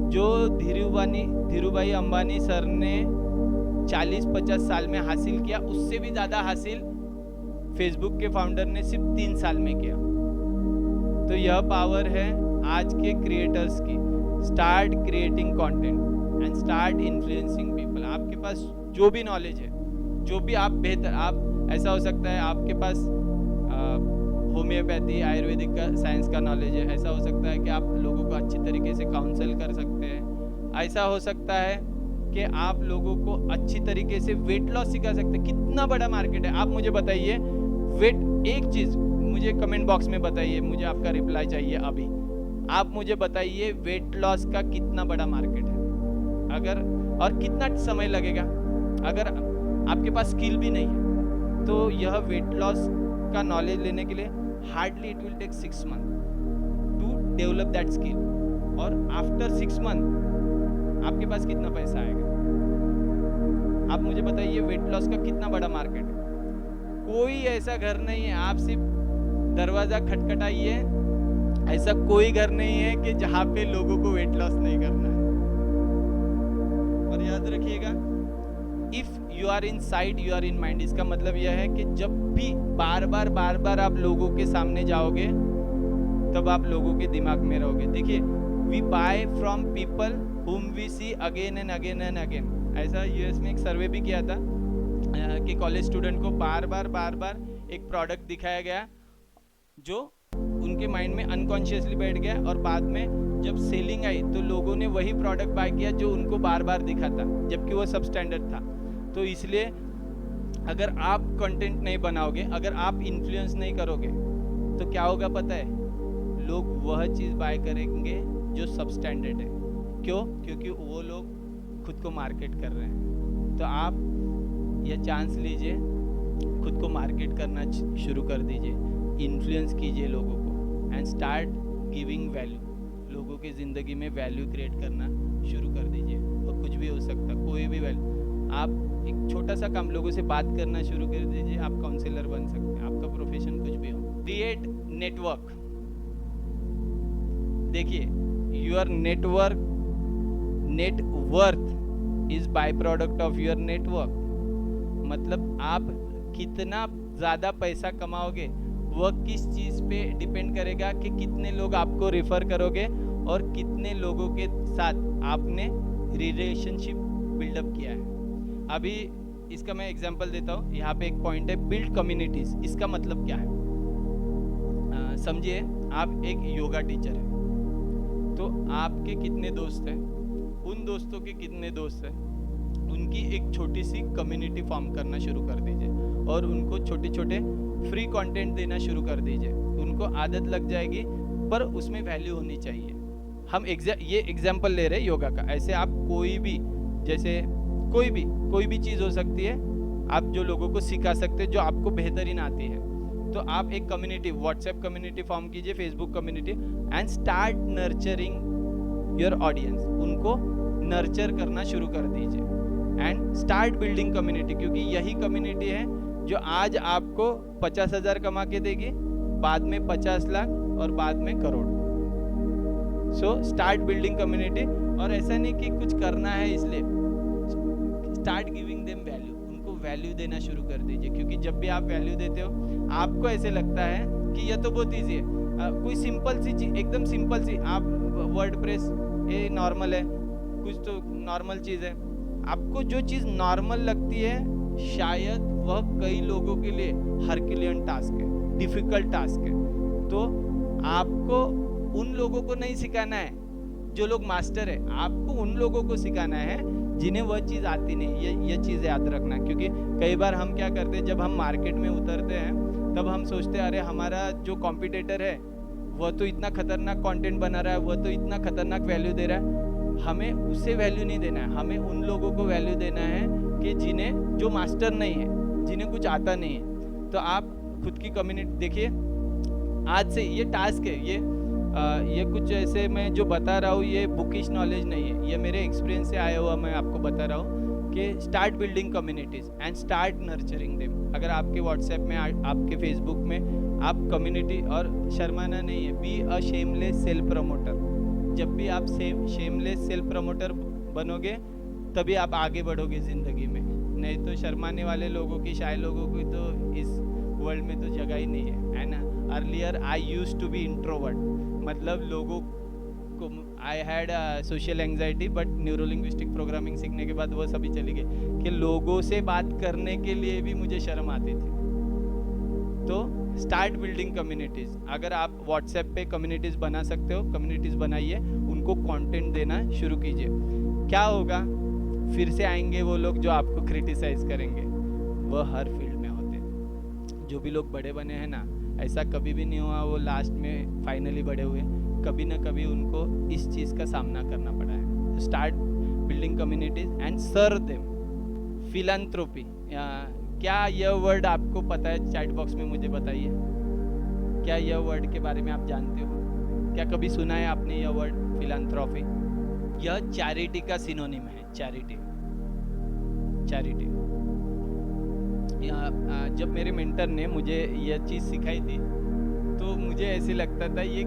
जो धीरूभाई अंबानी सर ने 40-50 साल में हासिल किया, उससे भी ज़्यादा हासिल फेसबुक के फाउंडर ने सिर्फ 3 साल में किया। तो यह पावर है आज के क्रिएटर्स की। Start creating content and start influencing people. आपके पास जो भी नॉलेज है, जो भी आप बेहतर, आप ऐसा हो सकता है आपके पास होम्योपैथी, आयुर्वेदिक का, साइंस का नॉलेज है। ऐसा हो सकता है कि आप लोगों को अच्छी तरीके से काउंसल कर सकते हैं। ऐसा हो सकता है कि आप लोगों को अच्छी तरीके से वेट लॉस सिखा सकते हैं। कितना बड़ा मार्केट है, आप मुझे बताइए। वेट, एक चीज़ मुझे कमेंट बॉक्स में बताइए, मुझे आपका रिप्लाई चाहिए अभी। आप मुझे बताइए वेट लॉस का कितना बड़ा मार्केट है, अगर, और कितना समय लगेगा। अगर आपके पास स्किल भी नहीं है तो यह वेट लॉस का नॉलेज लेने के लिए hardly it will take 6 month to develop that skill. और आफ्टर 6 मंथ आपके पास कितना पैसा आएगा? आप मुझे बताइए वेट लॉस का कितना बड़ा मार्केट है। कोई ऐसा घर नहीं है, आप सिर्फ दरवाजा खटखटाइए, ऐसा कोई घर नहीं है कि जहाँ पे लोगों को वेट लॉस नहीं करना है। और याद रखिएगा, if you are inside you are in mind, इसका मतलब यह है कि जब भी बार बार आप लोगों के सामने जाओगे तब आप लोगों के दिमाग में रहोगे। देखिए, we buy from people whom we see again and again and again। ऐसा यूएस में एक सर्वे भी किया था कि कॉलेज स्टूडेंट को बार बार एक प्रोडक्ट दिखाया गया जो उनके माइंड में अनकॉन्शियसली बैठ गया, और बाद में जब सेलिंग आई तो लोगों ने वही प्रोडक्ट बाय किया जो उनको बार दिखा था, जबकि वो सब स्टैंडर्ड था। तो इसलिए अगर आप कंटेंट नहीं बनाओगे, अगर आप इन्फ्लुएंस नहीं करोगे, तो क्या होगा पता है? लोग वह चीज़ बाय करेंगे जो सब स्टैंडर्ड है। क्यों? क्योंकि वो लोग खुद को मार्केट कर रहे हैं। तो आप यह चांस लीजिए, खुद को मार्केट करना शुरू कर दीजिए, इन्फ्लुएंस कीजिए लोगों को, एंड स्टार्ट गिविंग वैल्यू। लोगों की ज़िंदगी में वैल्यू क्रिएट करना शुरू कर दीजिए। और कुछ भी हो सकता, कोई भी वैल्यू। आप एक छोटा सा काम, लोगों से बात करना शुरू कर दीजिए, आप काउंसलर बन सकते हैं, आपका प्रोफेशन कुछ भी हो। Create network. देखिए, your network, net worth is by product of your network. मतलब आप कितना ज़्यादा पैसा कमाओगे वह किस चीज़ पे डिपेंड करेगा कि कितने लोग आपको रेफर करोगे और कितने लोगों के साथ आपने रिलेशनशिप बिल्डअप किया है। अभी इसका मैं एग्जांपल देता हूँ। यहाँ पे एक पॉइंट है, बिल्ड कम्युनिटीज। इसका मतलब क्या है? समझिए, आप एक योगा टीचर हैं, तो आपके कितने दोस्त हैं, उन दोस्तों के कितने दोस्त हैं, उनकी एक छोटी सी कम्युनिटी फॉर्म करना शुरू कर दीजिए और उनको छोटे छोटे फ्री कंटेंट देना शुरू कर दीजिए। उनको आदत लग जाएगी, पर उसमें वैल्यू होनी चाहिए। हम ये एग्जाम्पल ले रहे हैं योगा का। ऐसे आप कोई भी, जैसे कोई भी चीज़ हो सकती है, आप जो लोगों को सिखा सकते हैं, जो आपको बेहतरीन आती है। तो आप एक कम्युनिटी, व्हाट्सएप कम्युनिटी फॉर्म कीजिए, Facebook community, and start nurturing your audience. उनको नर्चर करना शुरू कर दीजिए एंड स्टार्ट बिल्डिंग कम्युनिटी, क्योंकि यही कम्युनिटी है जो आज आपको 50,000 कमा के देगी, बाद में 50 लाख और बाद में crore. So start building community. और ऐसा नहीं कि कुछ करना है इसलिए, स्टार्ट गिविंग देम वैल्यू। उनको वैल्यू देना शुरू कर दीजिए, क्योंकि जब भी आप वैल्यू देते हो आपको ऐसे लगता है कि यह तो बहुत ईजी है। कोई सिंपल सी चीज, एकदम सिंपल सी, आप वर्डप्रेस, ये नॉर्मल है, कुछ तो नॉर्मल चीज़ है। आपको जो चीज़ नॉर्मल लगती है, शायद वह कई लोगों के लिए हरक्यूलियन टास्क है, डिफिकल्ट टास्क है। तो आपको उन लोगों को नहीं सिखाना है जो लोग मास्टर है, आपको उन लोगों को सिखाना है जिन्हें वह चीज़ आती नहीं। ये चीज़ याद रखना, क्योंकि कई बार हम क्या करते हैं, जब हम मार्केट में उतरते हैं तब हम सोचते हैं, अरे हमारा जो कॉम्पिटिटर है वह तो इतना खतरनाक कंटेंट बना रहा है, वह तो इतना खतरनाक वैल्यू दे रहा है। हमें उसे वैल्यू नहीं देना है, हमें उन लोगों को वैल्यू देना है कि जिन्हें, जो मास्टर नहीं है, जिन्हें कुछ आता नहीं है। तो आप खुद की कम्युनिटी देखिए। आज से ये टास्क है, ये कुछ ऐसे मैं जो बता रहा हूँ, ये बुकिश नॉलेज नहीं है, ये मेरे एक्सपीरियंस से आया हुआ मैं आपको बता रहा हूँ कि start building communities and start nurturing them. अगर आपके व्हाट्सएप में, आपके फेसबुक में आप कम्युनिटी, और शर्माना नहीं है, be a shameless self promoter. जब भी आप शेमलेस सेल्फ प्रमोटर बनोगे तभी आप आगे बढ़ोगे ज़िंदगी में, नहीं तो शर्माने वाले लोगों की, शाय लोगों की तो इस वर्ल्ड में तो जगह ही नहीं है ना। Earlier I used to be introvert, मतलब लोगों को, I had social anxiety, but neurolinguistic programming सीखने के बाद वो सभी चली गई कि लोगों से बात करने के लिए भी मुझे शर्म आती थी। तो स्टार्ट बिल्डिंग कम्युनिटीज़। अगर आप व्हाट्सएप पे कम्युनिटीज़ बना सकते हो, कम्युनिटीज़ बनाइए, उनको कंटेंट देना शुरू कीजिए। क्या होगा? फिर से आएंगे वो लोग जो आपको क्रिटिसाइज करेंगे। वह हर फील्ड में होते हैं। जो भी लोग बड़े बने हैं ना, ऐसा कभी भी नहीं हुआ वो लास्ट में फाइनली बड़े हुए, कभी ना कभी उनको इस चीज़ का सामना करना पड़ा है। Start building communities and serve them. Philanthropy, क्या यह वर्ड आपको पता है? चैट बॉक्स में मुझे बताइए, क्या यह वर्ड के बारे में आप जानते हो? क्या कभी सुना है आपने यह वर्ड फिलैंथ्रोपी? यह चैरिटी का सिनोनिम है। चैरिटी जब मेरे मेंटर ने मुझे यह चीज़ सिखाई थी, तो मुझे ऐसे लगता था ये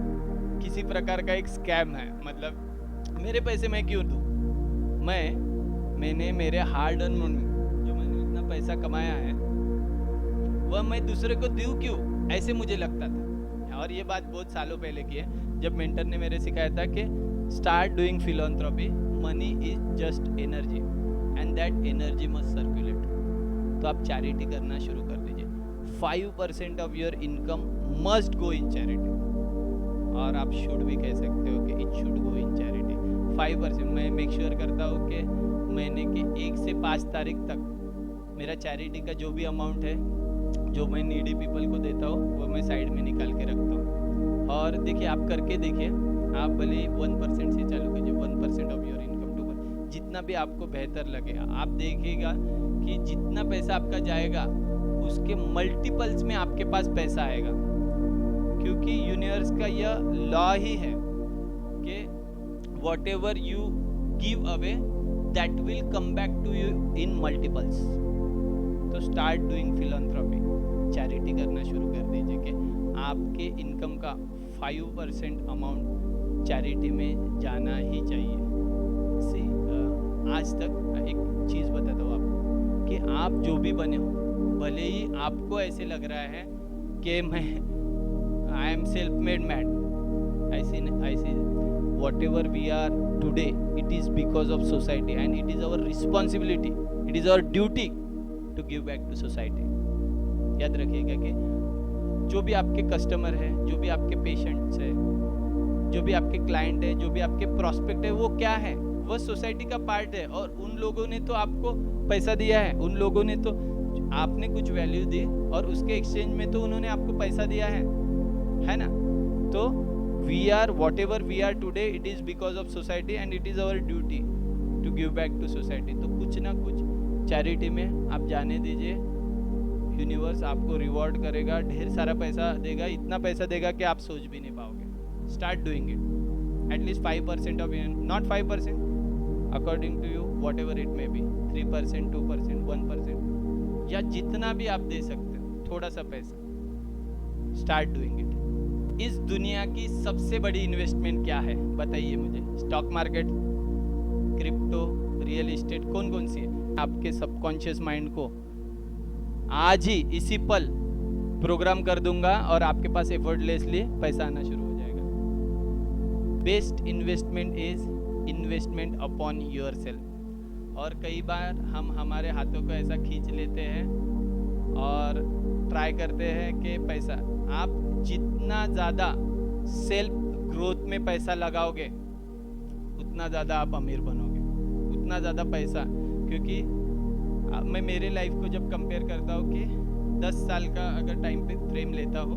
किसी प्रकार का एक स्कैम है। मतलब मेरे पैसे मैं क्यों दूँ? मैंने मेरे हार्ड अर्न मनी, जो मैंने इतना पैसा कमाया है, वह मैं दूसरे को दूँ क्यों? ऐसे मुझे लगता था। और ये बात बहुत सालों पहले की है, जब मेंटर ने मेरे सिखाया था कि start doing philanthropy, money is just energy and that energy must circulate. तो आप चैरिटी करना शुरू कर दीजिए। 5% of your income must go in charity, और आप शुड भी कह सकते हो कि it should go in charity. 5% मैं मेक श्योर करता हूँ कि महीने के 1 से 5 तारीख तक मेरा चैरिटी का जो भी अमाउंट है, जो मैं नीडी पीपल को देता हूँ, वो मैं साइड में निकाल के रखता हूँ। और देखिए, आप करके देखिए, आप भले 1% से चालू कीजिए, 1% ऑफ योर इनकम टू, जितना भी आपको बेहतर लगेगा। आप देखिएगा कि जितना पैसा आपका जाएगा उसके मल्टीपल्स में आपके पास पैसा आएगा, क्योंकि यूनिवर्स का यह लॉ ही है कि whatever you give away that will come back to you in multiples. तो स्टार्ट डूइंग फिलॉन्थ्रॉपी, चैरिटी करना शुरू कर दीजिए कि आपके इनकम का 5% अमाउंट चैरिटी में जाना ही चाहिए। आज तक एक चीज़ बताता हूँ आपको कि आप जो भी बने हो, भले ही आपको ऐसे लग रहा है कि I am self made man, ऐसे whatever we are today, it is because of society and it is our responsibility, it is our duty to give back to society. याद रखिएगा कि जो भी आपके कस्टमर है, जो भी आपके पेशेंट्स है, जो भी आपके क्लाइंट है, जो भी आपके प्रॉस्पेक्ट है, वो क्या है? वह सोसाइटी का पार्ट है। और उन लोगों ने तो आपको पैसा दिया है, उन लोगों ने तो, आपने कुछ वैल्यू दी और उसके एक्सचेंज में तो उन्होंने आपको पैसा दिया है ना? तो we are whatever we are today, it is because of society and it is our duty to give back to society. तो कुछ ना कुछ चैरिटी में आप जाने दीजिए, यूनिवर्स आपको रिवॉर्ड करेगा, ढेर सारा पैसा देगा, इतना पैसा देगा कि आप सोच भी नहीं पाओगे। Start doing it, at least 5% of, not 5%, according to you, whatever it may be, 3%, 2%, 1%, या जितना भी आप दे सकते हो, थोड़ा सा पैसा। Start doing it. इस दुनिया की सबसे बड़ी इन्वेस्टमेंट क्या है बताइए मुझे? Stock market, crypto, real estate, कौन सी है? आपके सबकॉन्शियस माइंड को आज ही इसी पल प्रोग्राम कर दूंगा और आपके पास एफर्टलेसली पैसा आना शुरू हो जाएगा। Best investment is investment upon yourself. और कई बार हम हमारे हाथों को ऐसा खींच लेते हैं और ट्राई करते हैं कि पैसा, आप जितना ज़्यादा सेल्फ ग्रोथ में पैसा लगाओगे उतना ज़्यादा आप अमीर बनोगे, उतना ज़्यादा पैसा। क्योंकि मैं मेरे लाइफ को जब कंपेयर करता हूँ कि 10 साल का अगर टाइम पे फ्रेम लेता हूँ,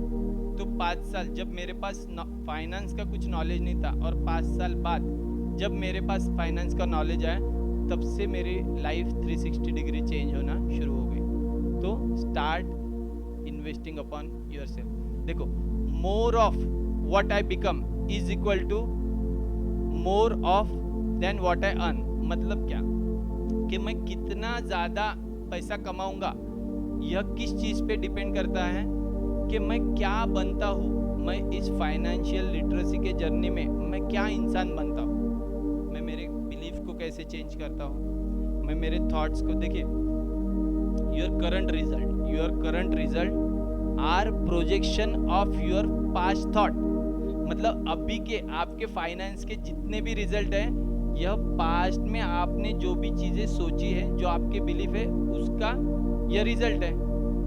तो 5 साल जब मेरे पास फाइनेंस का कुछ नॉलेज नहीं था, और 5 साल बाद जब मेरे पास फाइनेंस का नॉलेज आया, तब से मेरी लाइफ 360 डिग्री चेंज होना शुरू हो गई। तो start investing upon yourself. देखो, more of what I become is equal to more of then what I earn. मतलब क्या कि मैं कितना ज़्यादा पैसा कमाऊंगा, यह किस चीज़ पे डिपेंड करता है कि मैं क्या बनता हूँ। मैं इस फाइनेंशियल लिटरेसी के जर्नी में मैं क्या इंसान बनता हूँ, मैं मेरे बिलीफ को कैसे चेंज करता हूँ, मैं मेरे थॉट्स को, देखिए, your current result are projection of your past thought. मतलब अभी के आपके फाइनेंस के जितने भी रिजल्ट हैं, यह पास्ट में आपने जो भी चीज़ें सोची है, जो आपके बिलीफ है, उसका यह रिजल्ट है।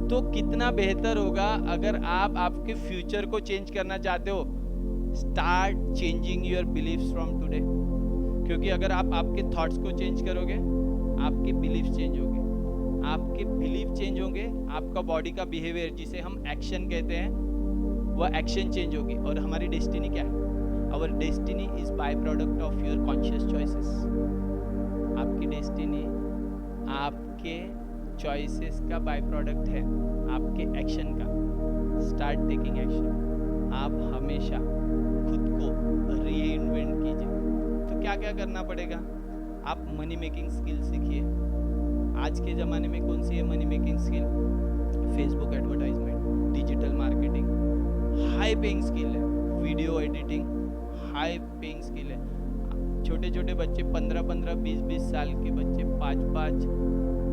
तो कितना बेहतर होगा अगर आप आपके फ्यूचर को चेंज करना चाहते हो। Start changing your believes from today, क्योंकि अगर आप आपके थॉट्स को चेंज करोगे, आपके बिलीफ चेंज होंगे, आपके बिलीफ चेंज होंगे, आपका बॉडी का बिहेवियर, जिसे हम एक्शन कहते हैं, वह एक्शन चेंज होगी। और हमारी डेस्टिनी क्या है? Our destiny is by product of your conscious choices. आपकी डेस्टिनी आपके चॉइसेस का बाय प्रोडक्ट है, आपके एक्शन का। Start taking action. आप हमेशा खुद को रीइन्वेंट कीजिए। तो क्या क्या करना पड़ेगा? आप मनी मेकिंग स्किल सीखिए, आज के ज़माने में कौन सी है money making skill? Facebook advertisement, digital marketing, high paying skill है। Video editing, high paying skill है। छोटे छोटे बच्चे 15-15, 20-20 साल के बच्चे 5-5,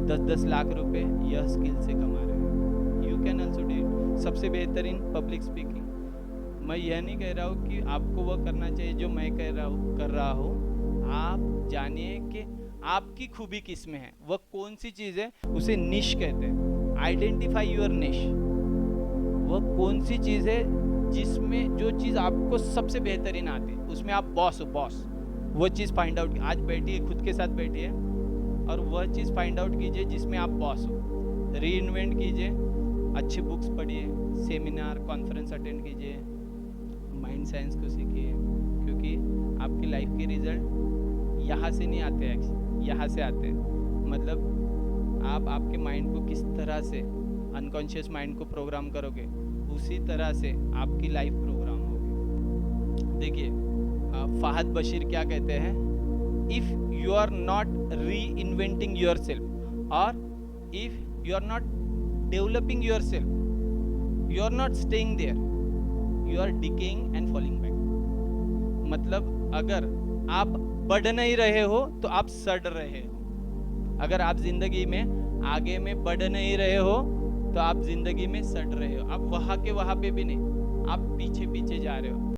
10-10 लाख रुपए यह स्किल से कमा रहे हैं। You can also do. सबसे बेहतरीन पब्लिक स्पीकिंग। मैं यह नहीं कह रहा हूँ कि आपको वह करना चाहिए जो मैं कर रहा हूँ। आप जानिए कि आपकी खूबी किस में है, वह कौन सी चीज़ है, उसे निश कहते हैं। आइडेंटिफाई योर निश। वह कौन सी चीज़ है जिसमें जो चीज़ आपको सबसे बेहतरीन आती है, उसमें आप बॉस हो, बॉस। वो चीज़ फाइंड आउट। आज बैठिए, खुद के साथ बैठिए और वह चीज़ फाइंड आउट कीजिए जिसमें आप बॉस हो। री इन्वेंट कीजिए, अच्छी बुक्स पढ़िए, सेमिनार कॉन्फ्रेंस अटेंड कीजिए, माइंड साइंस को सीखिए, क्योंकि आपकी लाइफ के रिजल्ट यहाँ से नहीं आते हैं, यहाँ से आते हैं। मतलब आप आपके माइंड को किस तरह से, अनकॉन्शियस माइंड को प्रोग्राम करोगे, उसी तरह से आपकी लाइफ प्रोग्राम होगी। देखिए फाहद बशीर क्या कहते हैं, if you are not reinventing yourself और if you are not developing yourself, you are not staying there, you are decaying and falling back. मतलब अगर आप बढ़ नहीं रहे हो तो आप सड़ रहे हो। अगर आप जिंदगी में आगे में बढ़ नहीं रहे हो तो आप जिंदगी में सड़ रहे हो। आप वहां के वहां पे भी नहीं, आप पीछे पीछे जा रहे हो।